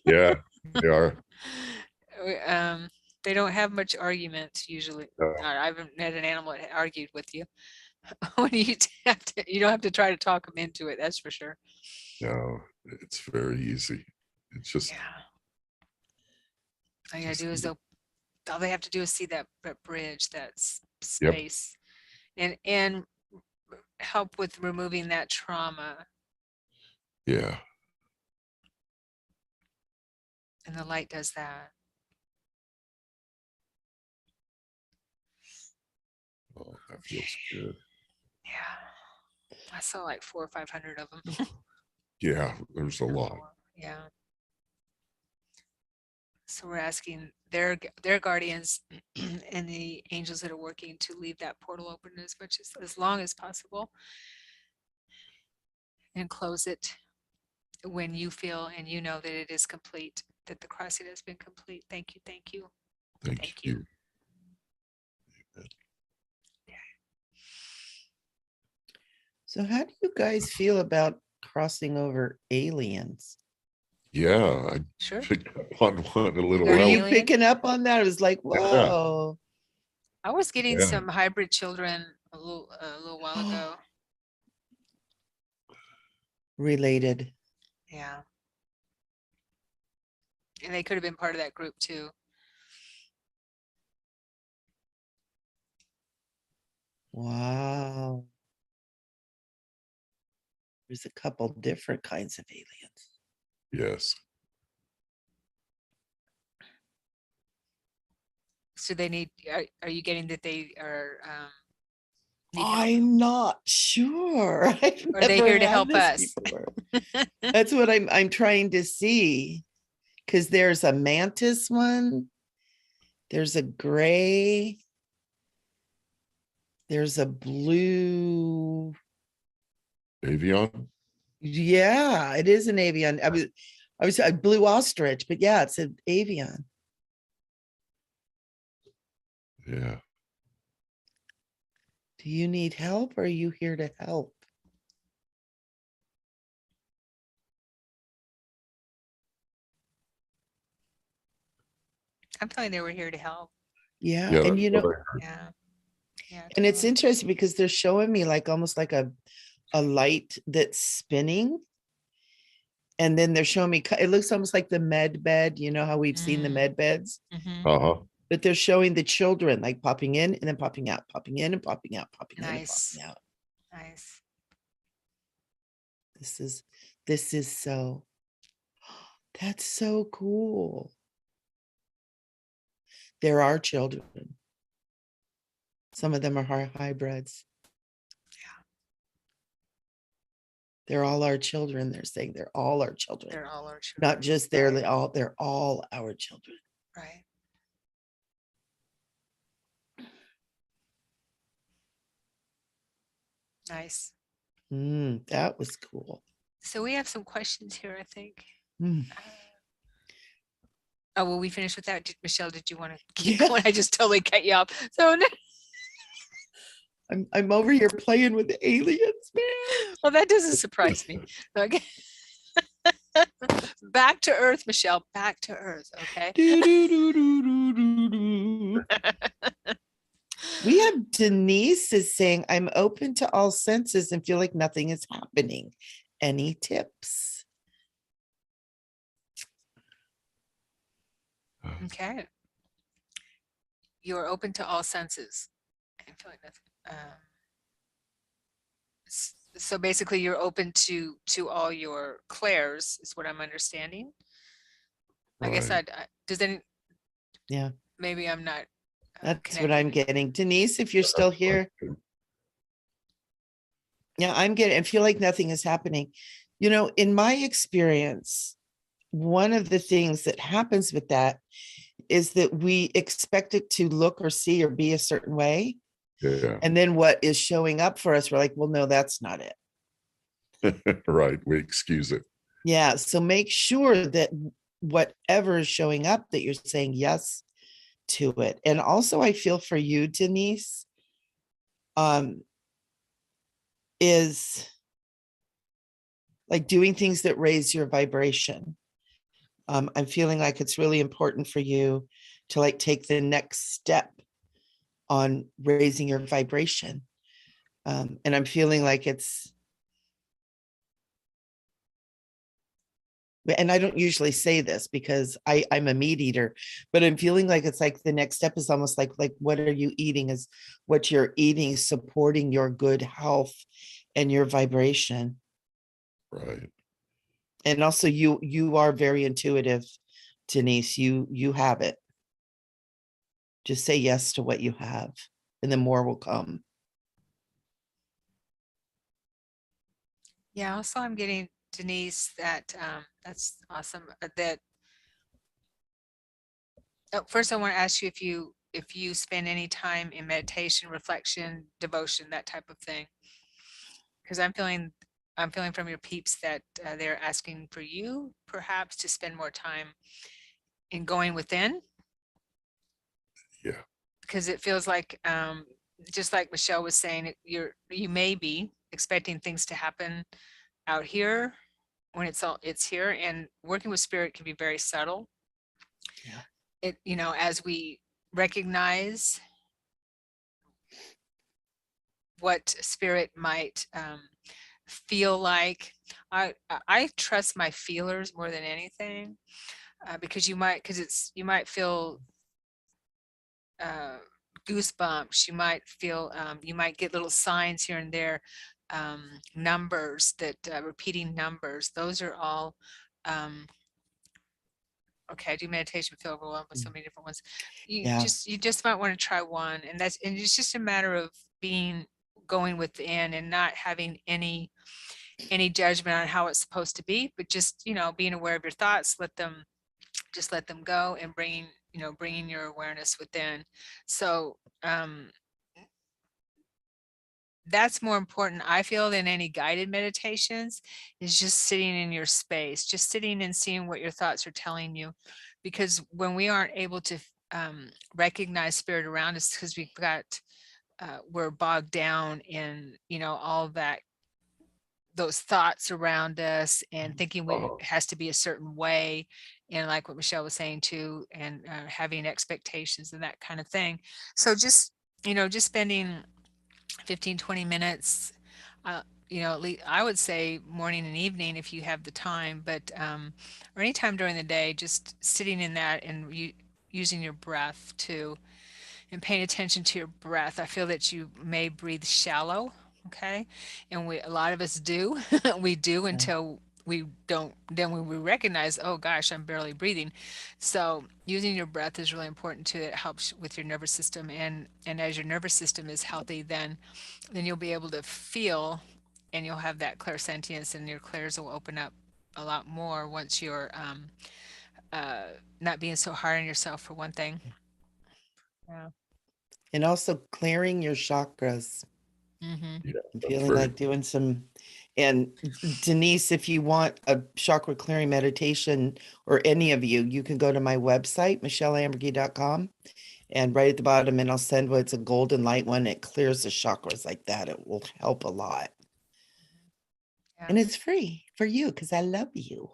Yeah, they are. They don't have much argument usually. I haven't met an animal that argued with you. When you don't have to try to talk them into it. That's for sure. No, it's very easy. It's just, yeah. All you gotta do is all they have to do is see that bridge, that space, and help with removing that trauma. Yeah. And the light does that. Oh, that feels good. Yeah. I saw like 400 or 500 of them. Yeah, there's a lot. Yeah. So we're asking their guardians and the angels that are working to leave that portal open as long as possible and close it when you feel and you know that it is complete, that the crossing has been complete. Thank you. Thank you. Thank you. So how do you guys feel about crossing over aliens. Yeah, I Sure. picked up on one a little They're Were while. you alien? picking up on that? I was like, whoa. I was getting Yeah. some hybrid children a little while ago. Related. Yeah. And they could have been part of that group too. Wow. There's a couple different kinds of aliens. Yes. So they need, are you getting that they are, need help? I'm not sure. I've Are they never here to had help this us? before. That's what I'm trying to see. Because there's a mantis one. There's a gray. There's a blue. Avion. Yeah, it is an avian. I was a blue ostrich, but yeah, it's an avian. Yeah. Do you need help or are you here to help? I'm feeling they were here to help. Yeah. Yeah. And that's you what know, I heard. Yeah. Yeah. and it's totally. interesting because they're showing me like almost like a light that's spinning. And then they're showing me, it looks almost like the med bed. You know how we've seen the Mm. med beds, Mhm. Uh-huh. but they're showing the children like popping in and then popping out, popping in and popping out, popping in and Nice. popping out. Nice. This is so, that's so cool. There are children. Some of them are hybrids. They're all our children. They're saying they're all our children. They're all our children. Not just they're all our children. Right. Nice. That was cool. So we have some questions here, I think. Mm. Oh, will we finish with that? Michelle, did you want to keep Yeah. going? I just totally cut you off. So I'm over here playing with the aliens, man. well, that doesn't surprise me. Okay. Back to Earth, Michelle. Back to Earth. Okay. We have Denise is saying, I'm open to all senses and feel like nothing is happening. Any tips? Okay. You're open to all senses. I feel like nothing. So basically, you're open to all your clairs, is what I'm understanding. I guess Right. does any? Yeah. Maybe I'm not. That's what I'm getting. Denise, if you're still here. Yeah, I feel like nothing is happening. You know, in my experience, one of the things that happens with that is that we expect it to look or see or be a certain way. Yeah. And then what is showing up for us, we're like, well, no, that's not it. Right. We excuse it. Yeah. So make sure that whatever is showing up, that you're saying yes to it. And also I feel for you, Denise, is like doing things that raise your vibration. I'm feeling like it's really important for you to like take the next step on raising your vibration. And I'm feeling like and I don't usually say this because I'm a meat eater, but I'm feeling like it's like the next step is almost like what are you eating, is what you're eating supporting your good health and your vibration. Right. And also you are very intuitive, Denise. You have it. Just say yes to what you have and then more will come. Yeah. Also, I'm getting, Denise, that that's awesome. That first, I want to ask you if you spend any time in meditation, reflection, devotion, that type of thing, because I'm feeling from your peeps that they're asking for you perhaps to spend more time in going within. Yeah. Because it feels like just like Michelle was saying, you may be expecting things to happen out here when it's here, and working with spirit can be very subtle. Yeah. It, as we recognize what spirit might feel like. I trust my feelers more than anything, because you might feel goosebumps. You might feel, you might get little signs here and there, numbers that repeating numbers. Those are all. Okay, I do meditation, feel overwhelmed with so many different ones. You Yeah. just might want to try one, and it's just a matter of going within and not having any judgment on how it's supposed to be, but just being aware of your thoughts. Let them go, and bringing your awareness within. So that's more important, I feel, than any guided meditations, is just sitting in your space, just sitting and seeing what your thoughts are telling you. Because when we aren't able to recognize spirit around us, because we're bogged down in all that, those thoughts around us, and thinking it has to be a certain way, and like what Michele was saying too, and having expectations and that kind of thing. So just spending 15-20 minutes, at least I would say morning and evening if you have the time, but or anytime during the day, just sitting in that and using your breath too, and paying attention to your breath. I feel that you may breathe shallow, okay? And a lot of us do. We do, until we don't, then when we recognize, oh gosh, I'm barely breathing. So using your breath is really important too. It helps with your nervous system, and as your nervous system is healthy, then you'll be able to feel, and you'll have that clairsentience, and your clairs will open up a lot more once you're not being so hard on yourself, for one thing. Yeah. And also clearing your chakras. Mm-hmm. Yeah, I'm that's feeling very like doing some. And Denise, if you want a chakra clearing meditation, or any of you, you can go to my website, micheleamburgey.com, and right at the bottom, and I'll send it's a golden light one. It clears the chakras like that. It will help a lot. Yeah. And it's free for you because I love you.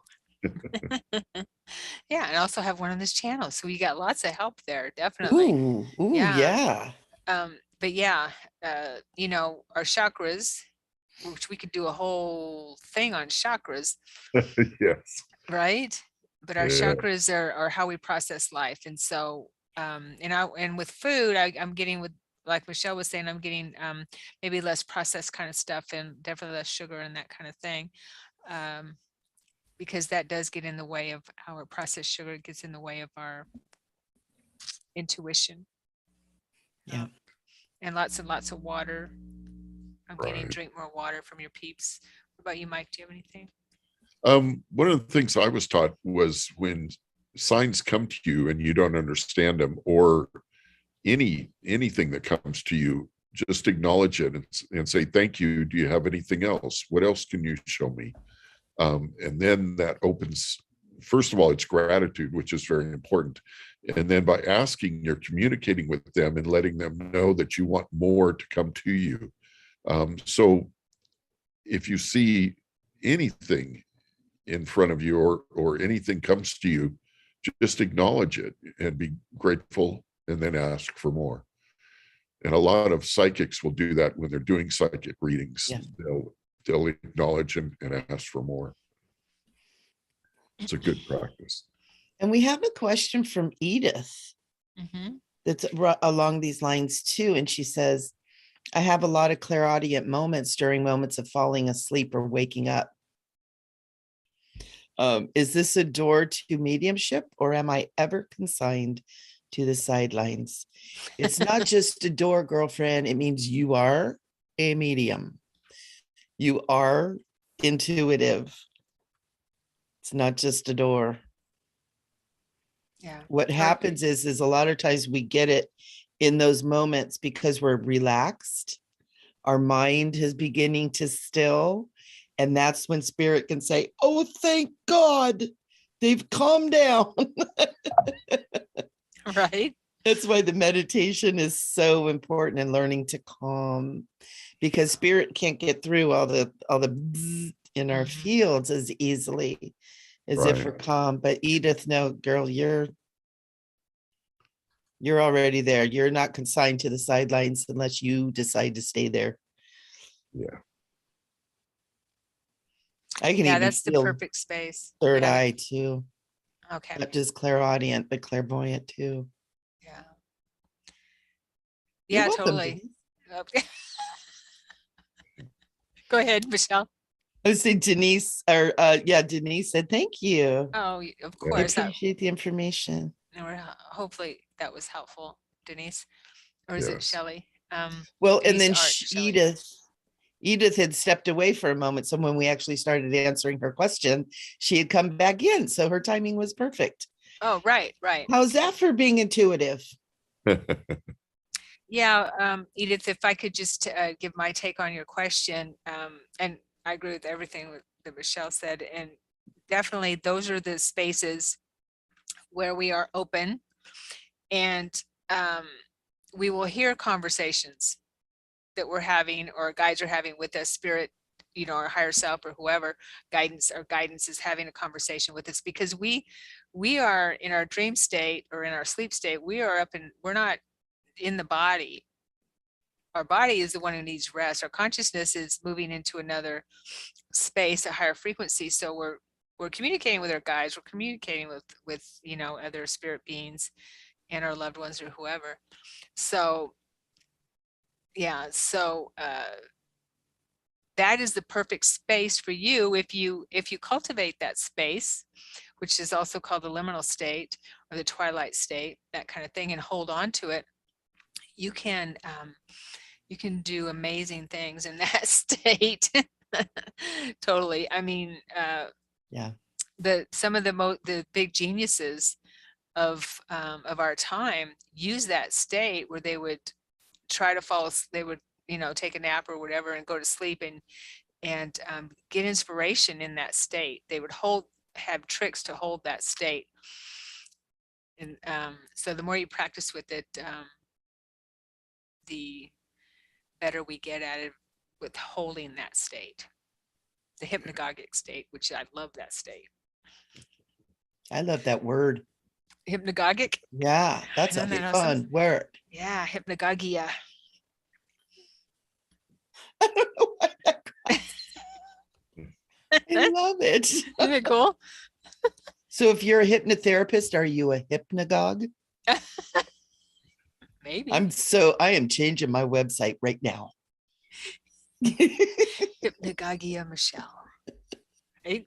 Yeah, and I also have one on this channel, so you got lots of help there, definitely. Ooh, Yeah. yeah. But yeah, our chakras, which we could do a whole thing on chakras, yes. right? But our Yeah. chakras are how we process life. And so and with food, I'm getting, with, like Michele was saying, I'm getting maybe less processed kind of stuff, and definitely less sugar and that kind of thing. Because that does get in the way of our processed sugar. It gets in the way of our intuition. Yeah. And lots of water. I'm getting, Right. drink more water from your peeps. What about you, Mike? Do you have anything? One of the things I was taught was, when signs come to you and you don't understand them, or anything that comes to you, just acknowledge it and say, thank you. Do you have anything else? What else can you show me? And then that opens, first of all, it's gratitude, which is very important. And then by asking, you're communicating with them and letting them know that you want more to come to you. So if you see anything in front of you, or anything comes to you, just acknowledge it and be grateful, and then ask for more. And a lot of psychics will do that when they're doing psychic readings. Yeah. They'll acknowledge and ask for more. It's a good practice. And we have a question from Edith Mm-hmm. that's along these lines too. And she says, I have a lot of clairaudient moments during moments of falling asleep or waking up. Is this a door to mediumship, or am I ever consigned to the sidelines? It's not just a door, girlfriend. It means you are a medium. You are intuitive. It's not just a door. Yeah. What happens is a lot of times we get it in those moments because we're relaxed. Our mind is beginning to still. And that's when spirit can say, oh, thank God, they've calmed down. Right. That's why the meditation is so important, in learning to calm, because spirit can't get through all the in our Mhm. fields as easily as if Right. we're calm. But Edith, no, girl, you're already there. You're not consigned to the sidelines unless you decide to stay there. Yeah. I can Yeah, even that's the feel perfect space. third Yeah. eye too, Okay. not just clairaudient, but clairvoyant too. Yeah. You're Yeah, welcome, totally. Denise. Okay. Go ahead, Michelle. I would say Denise, or yeah, Denise said thank you. Oh, of Yeah. I course. appreciate the information. Hopefully that was helpful, Denise. Or is it Yes. Shelley? Well, and Denise then Art, Shelley. Edith had stepped away for a moment. So when we actually started answering her question, she had come back in. So her timing was perfect. Oh, right, right. How's that for being intuitive? Yeah, Edith, if I could just give my take on your question, and I agree with everything that Michelle said, and definitely those are the spaces where we are open, and we will hear conversations that we're having or guides are having with us, spirit, our higher self or whoever guidance is having a conversation with us, because we are in our dream state or in our sleep state. We're not in the body. Our body is the one who needs rest. Our consciousness is moving into another space, a higher frequency. So we're communicating with our guides. We're communicating with other spirit beings and our loved ones or whoever. So yeah, so that is the perfect space for you if you cultivate that space, which is also called the liminal state or the twilight state, that kind of thing, and hold on to it. You can do amazing things in that state. Totally. I mean, Yeah. some of the big geniuses of our time use that state where they would try to they would take a nap or whatever and go to sleep and get inspiration in that state. They would have tricks to hold that state, and so the more you practice with it, the better we get at it with holding that state, the hypnagogic state, which I love that state. I love that word. Hypnagogic. Yeah, that's a Isn't that awesome? fun word. Yeah, hypnagogia. I don't know why that I love it. Isn't it cool? So if you're a hypnotherapist, are you a hypnagogue? Maybe. I am changing my website right now. Hypnagogia Michelle. Right?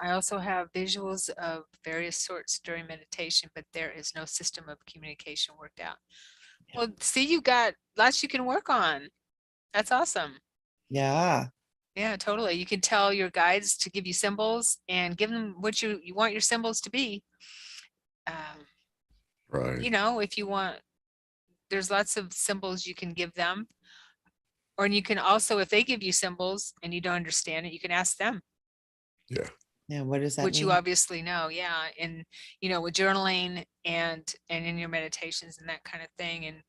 I also have visuals of various sorts during meditation, but there is no system of communication worked out. Well, see, you got lots you can work on. That's awesome. Yeah. Yeah, totally. You can tell your guides to give you symbols and give them what you want your symbols to be. Right. If you want, there's lots of symbols you can give them. Or you can also, if they give you symbols and you don't understand it, you can ask them. Yeah. Yeah. What does that Which mean? you obviously know. Yeah. And, with journaling and in your meditations and that kind of thing. And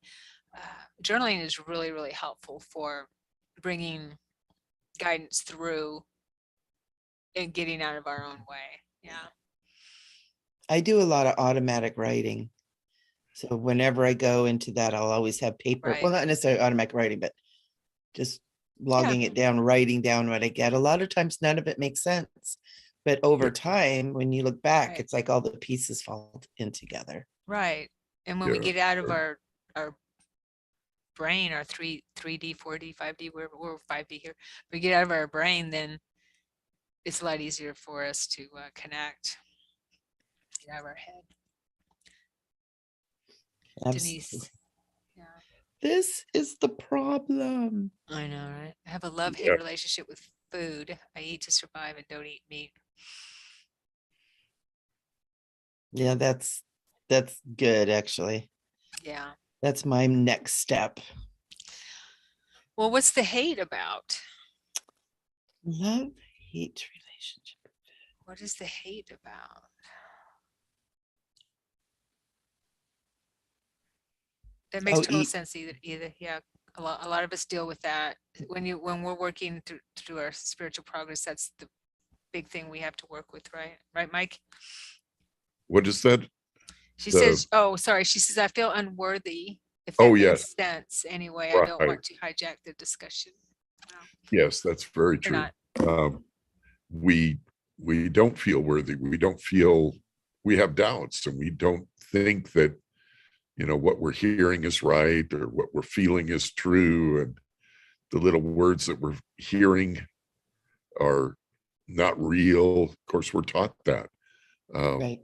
journaling is really, really helpful for bringing guidance through and getting out of our own way. Yeah. I do a lot of automatic writing. So whenever I go into that, I'll always have paper. Right. Well, not necessarily automatic writing, but just logging it down, writing down what I get. A lot of times none of it makes sense. But over time, when you look back, Right. it's like all the pieces fall in together. Right. And when we Yeah, get out of sure. our brain, our 3D, 4D, 5D, we're 5D here, we get out of our brain, then it's a lot easier for us to connect. Get out of our head. Absolutely. Denise. Yeah. This is the problem. I know, right? I have a love-hate Yeah. relationship with food. I eat to survive and don't eat meat. Yeah, that's good, actually. Yeah. That's my next step. Well, what's the hate about? Love-hate relationship. What is the hate about? That makes Oh, total sense either. Yeah. A lot of us deal with that when we're working through our spiritual progress. That's the big thing we have to work with, right? Right, Mike? What is that? She The says, oh, sorry. She says, I feel unworthy. If Oh that makes yes, sense. Anyway, I don't right. want to hijack the discussion. Wow. Yes, that's very You're true. not. We we don't feel worthy. We don't feel, we have doubts, and we don't think that, you know, what we're hearing is right or what we're feeling is true, and the little words that we're hearing are not real. Of course, we're taught that. right.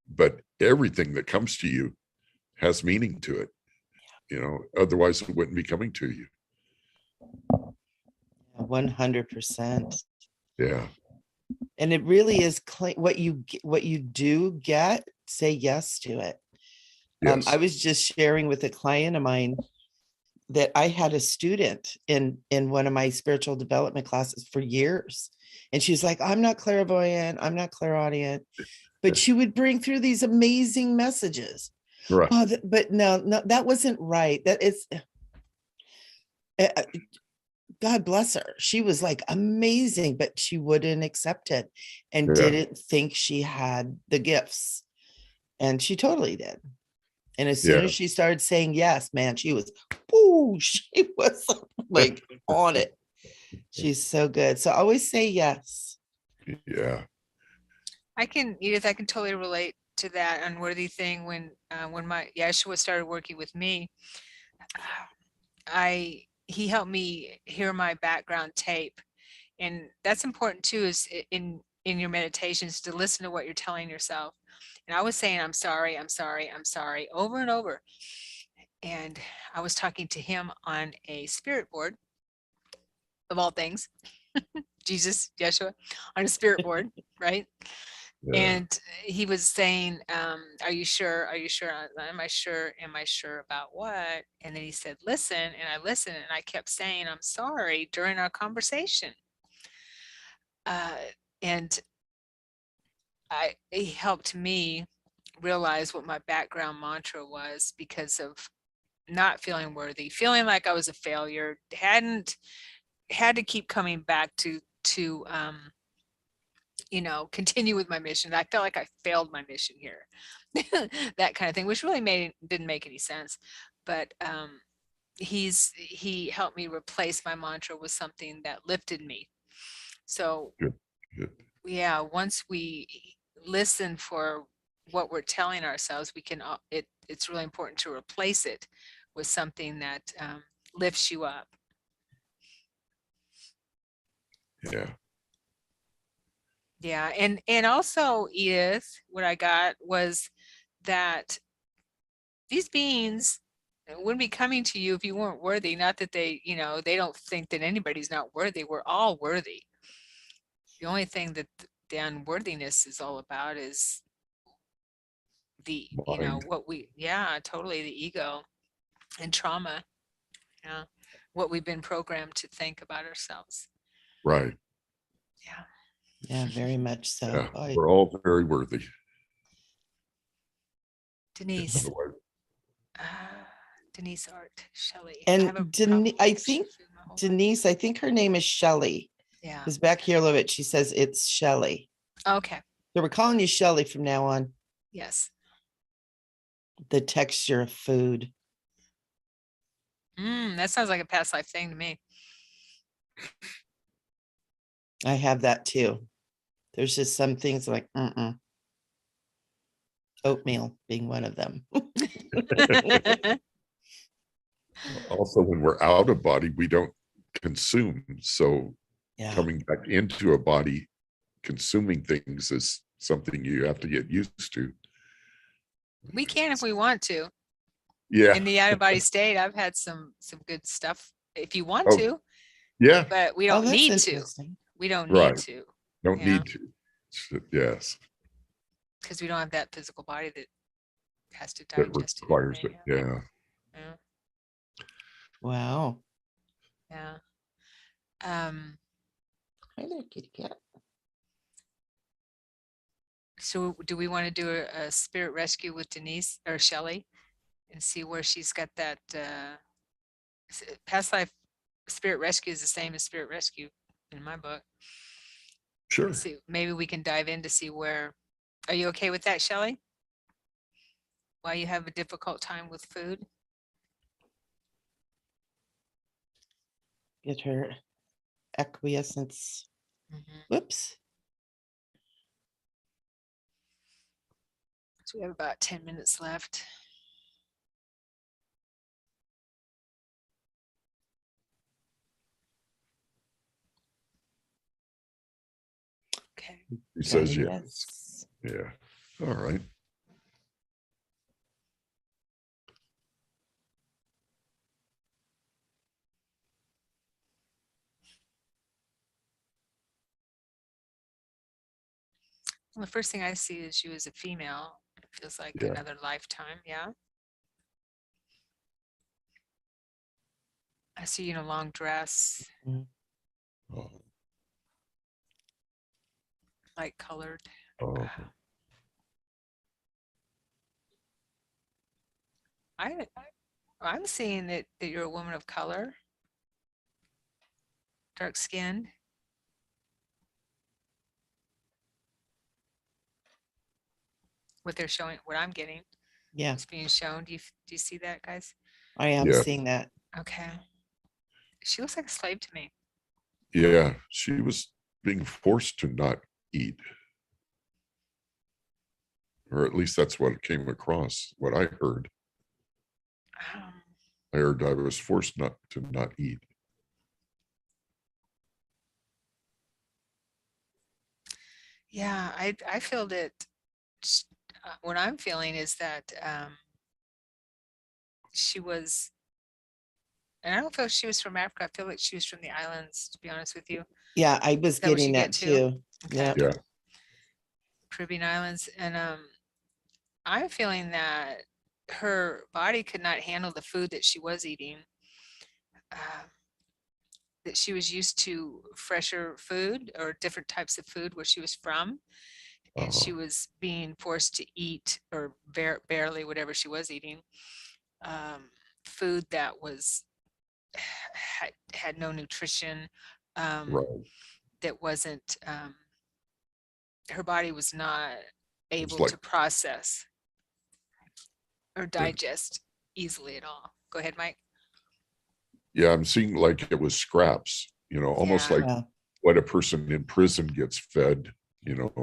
But everything that comes to you has meaning to it. You know, otherwise it wouldn't be coming to you. 100%. Yeah. And it really is what you do get, say yes to it. Yes. I was just sharing with a client of mine that I had a student in one of my spiritual development classes for years. And she was like, I'm not clairvoyant, I'm not clairaudient, but she would bring through these amazing messages. Right. Oh, but no, that wasn't right. That is, God bless her. She was like amazing, but she wouldn't accept it and Yeah. didn't think she had the gifts. And she totally did. And as soon Yeah. as she started saying yes, man, she was, ooh, she was like on it. She's so good. So always say yes. Yeah. Edith, I can totally relate to that unworthy thing. When my Yeshua started working with me, he helped me hear my background tape. And that's important too, is in your meditations to listen to what you're telling yourself. And I was saying, I'm sorry, I'm sorry, I'm sorry, over and over. And I was talking to him on a spirit board, of all things, Jesus, Yeshua, on a spirit board, right? Yeah. And he was saying, are you sure? Are you sure? Am I sure? Am I sure about what? And then he said, listen. And I listened, and I kept saying, I'm sorry during our conversation. And it helped me realize what my background mantra was, because of not feeling worthy, feeling like I was a failure, had to keep coming back to continue with my mission. I felt like I failed my mission here. That kind of thing, which really didn't make any sense. But he helped me replace my mantra with something that lifted me. So Good. Good. yeah, once we listen for what we're telling ourselves, we can it's really important to replace it with something that lifts you up. Yeah. Yeah. And also, Edith, what I got was that these beings wouldn't be coming to you if you weren't worthy. Not that they don't think that anybody's not worthy. We're all worthy. The only thing that the unworthiness is all about is the, Mind. totally, the ego and trauma. Yeah. What we've been programmed to think about ourselves. Right. Yeah. Yeah, very much so. Yeah. Oh, We're all very worthy. Denise. Otherwise, Denise Art Shelley. and I think Denise, I think her name is Shelley. Yeah. Because back here a little bit, she says it's Shelley. Okay. So we're calling you Shelley from now on. Yes. The texture of food. That sounds like a past life thing to me. I have that too. There's just some things like, oatmeal being one of them. also, when we're out of body, we don't consume. So Yeah. coming back into a body, consuming things is something you have to get used to. We can if we want to. Yeah. In the out of body state, I've had some good stuff if you want Oh, to, yeah. but we Oh, don't that's need to. interesting. We don't Right. need to, Don't Yeah. need to. Yes. because we don't have that physical body that has to That digest requires everything. it. Yeah. Yeah. Wow. Yeah. Hi there, kitty cat. So do we want to do a spirit rescue with Denise or Shelley? and see where she's got that past life spirit rescue is the same as spirit rescue in my book. Sure. See, maybe we can dive in to see where. Are you okay with that, Shelley? Why you have a difficult time with food? Get her acquiescence. Mhm. Whoops. So we have about 10 minutes left. Okay. He says Got a yes. Yeah. All right. Well, the first thing I see is you as a female. It feels like Yeah. another lifetime. Yeah. I see you in a long dress, Oh, light colored. oh, I'm seeing that you're a woman of color, dark skinned. What they're showing, what I'm getting, Yeah, is being shown. Do you see that, guys? I am Yeah. seeing that. Okay. She looks like a slave to me. yeah. She was being forced to not eat, or at least that's what came across. What I heard. Um, I heard I was forced not to not eat. yeah, I feel that what I'm feeling is that she was, and I don't feel she was from Africa. I feel like she was from the islands, to be honest with you. Yeah, I was Is that what getting you that get too? too. Okay. Yeah. Yeah. Caribbean islands. And I'm feeling that her body could not handle the food that she was eating. That she was used to fresher food or different types of food where she was from. And she was being forced to eat, or barely whatever she was eating, food that was had no nutrition, Right. that wasn't, her body was not able like- to process or Yeah. digest easily at all. Go ahead, Mike. Yeah, I'm seeing like it was scraps, almost Yeah. like Yeah. what a person in prison gets fed, not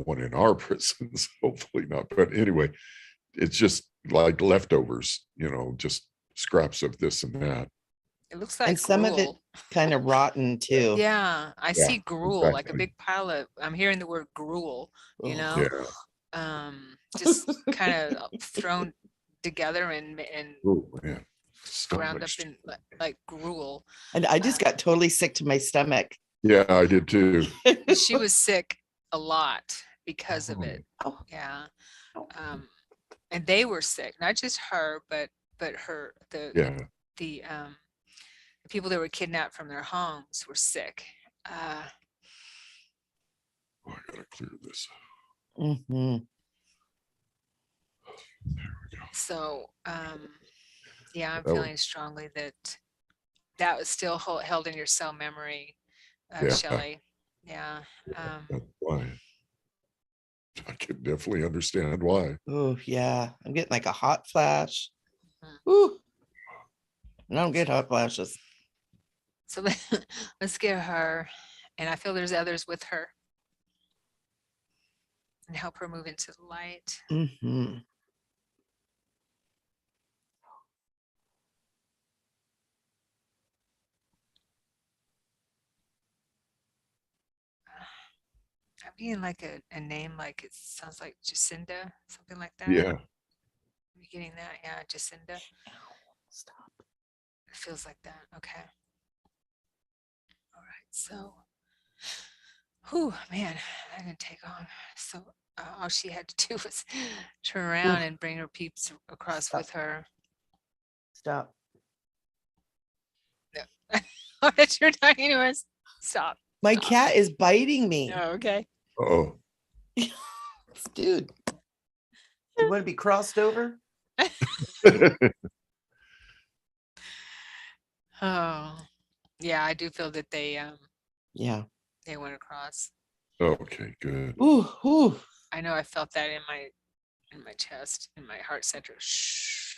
one in our prisons, hopefully not. But anyway, it's just like leftovers, just scraps of this and that. It looks like And some of it gruel. kind of rotten too. Yeah, I Yeah, see gruel, like a exactly. big pile of, I'm hearing the word gruel, you know? Yeah. Just kind of thrown together and Oh man. ground up Stomachs. in like gruel. And I just got totally sick to my stomach. Yeah, I did too. She was sick a lot because of it. Oh. Yeah. And they were sick, not just her, but her, Yeah. the people that were kidnapped from their homes were sick. Oh, I gotta clear this. Mhm. So yeah, I'm That was- feeling strongly that that was still held in your cell memory, Yeah. Shelley. Yeah. That's why. I can definitely understand why. Oh yeah, I'm getting like a hot flash. Mhm. Ooh. I don't get hot flashes. So let's get her, and I feel there's others with her, and help her move into the light. Hmm. I'm being like a name, like it sounds like Jacinda, something like that. Yeah. You getting that? Yeah, Jacinda. Stop. It feels like that. Okay. All right. So, whew, man, that didn't take on. So all she had to do was turn around and bring her peeps across Stop. with her. Stop. Oh, that's your talking to us. Stop. My Stop. cat is biting me. Oh, okay. Oh, Dude. You want to be crossed over? Oh, yeah, I do feel that Yeah. they went across. Okay, good. Ooh, ooh. I know I felt that in my chest, in my heart center. Shh.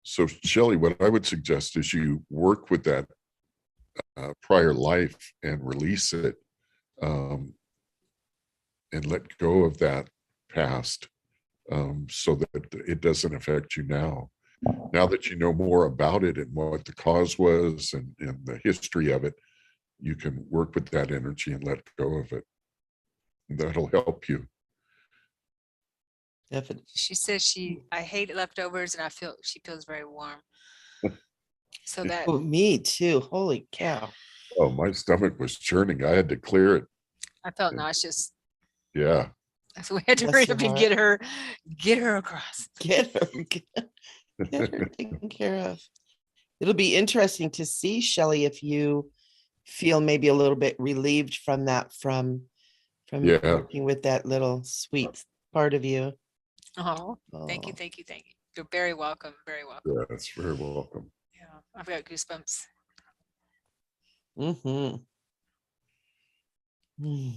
So Shelley, what I would suggest is you work with that prior life and release it, and let go of that past, so that it doesn't affect you now. Now that you know more about it and what the cause was and the history of it, you can work with that energy and let go of it. That'll help you. Definitely. She says I hate leftovers and she feels very warm. So that, Oh, me too. Holy cow. Oh, my stomach was churning. I had to clear it. I felt nauseous. Yeah. So we had to Bless hurry your up and heart. get her across. Get her taken care of. It'll be interesting to see, Shelley, if you feel maybe a little bit relieved from that, from Yeah. working with that little sweet part of you. Oh, thank you, Oh. thank you, thank you. You're very welcome, very welcome. Yeah, that's very welcome. Yeah, I've got goosebumps. Mm-hmm. Mm.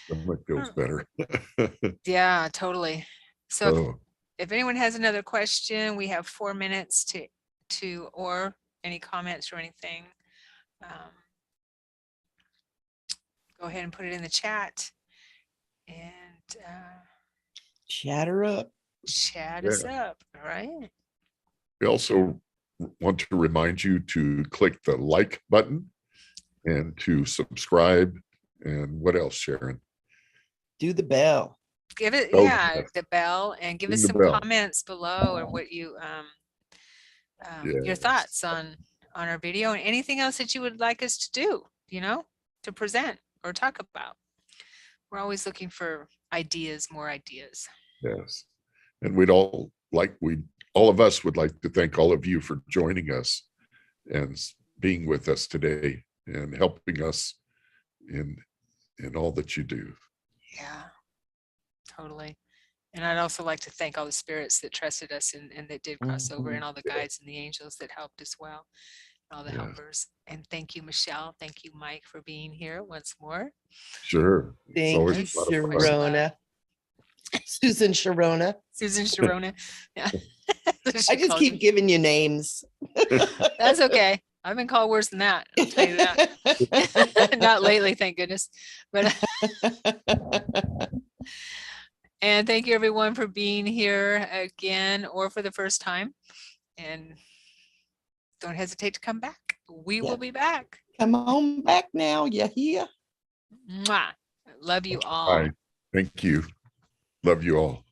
Stomach feels better. Yeah, totally. So Oh, if anyone has another question, we have 4 minutes or any comments or anything. Go ahead and put it in the chat and Chatter up. chat yeah. us up. All right. We also want to remind you to click the like button and to subscribe. And what else, Sharon? Do the bell. Give it, Oh, yeah, yes. the bell, and give us Ring the some bell. comments below or what you your Yes. thoughts on our video and anything else that you would like us to do, to present or talk about. We're always looking for ideas, more ideas. Yes. And all of us would like to thank all of you for joining us and being with us today and helping us in all that you do. Yeah, totally. And I'd also like to thank all the spirits that trusted us and that did cross over, and all the guides and the angels that helped as well, all the Yes. helpers. And thank you, Michelle. Thank you, Mike, for being here once more. Sure. It's Thank always you, a lot of fun. Sharona. Susan Sharona. Susan Sharona. Yeah. I just keep giving you names. That's okay. I've been called worse than that. I'll tell you that. Not lately, thank goodness. But and thank you everyone for being here again or for the first time. And don't hesitate to come back. We will be back. Come on back now. You hear? Mwah. Love you all. Bye. Thank you. Love you all.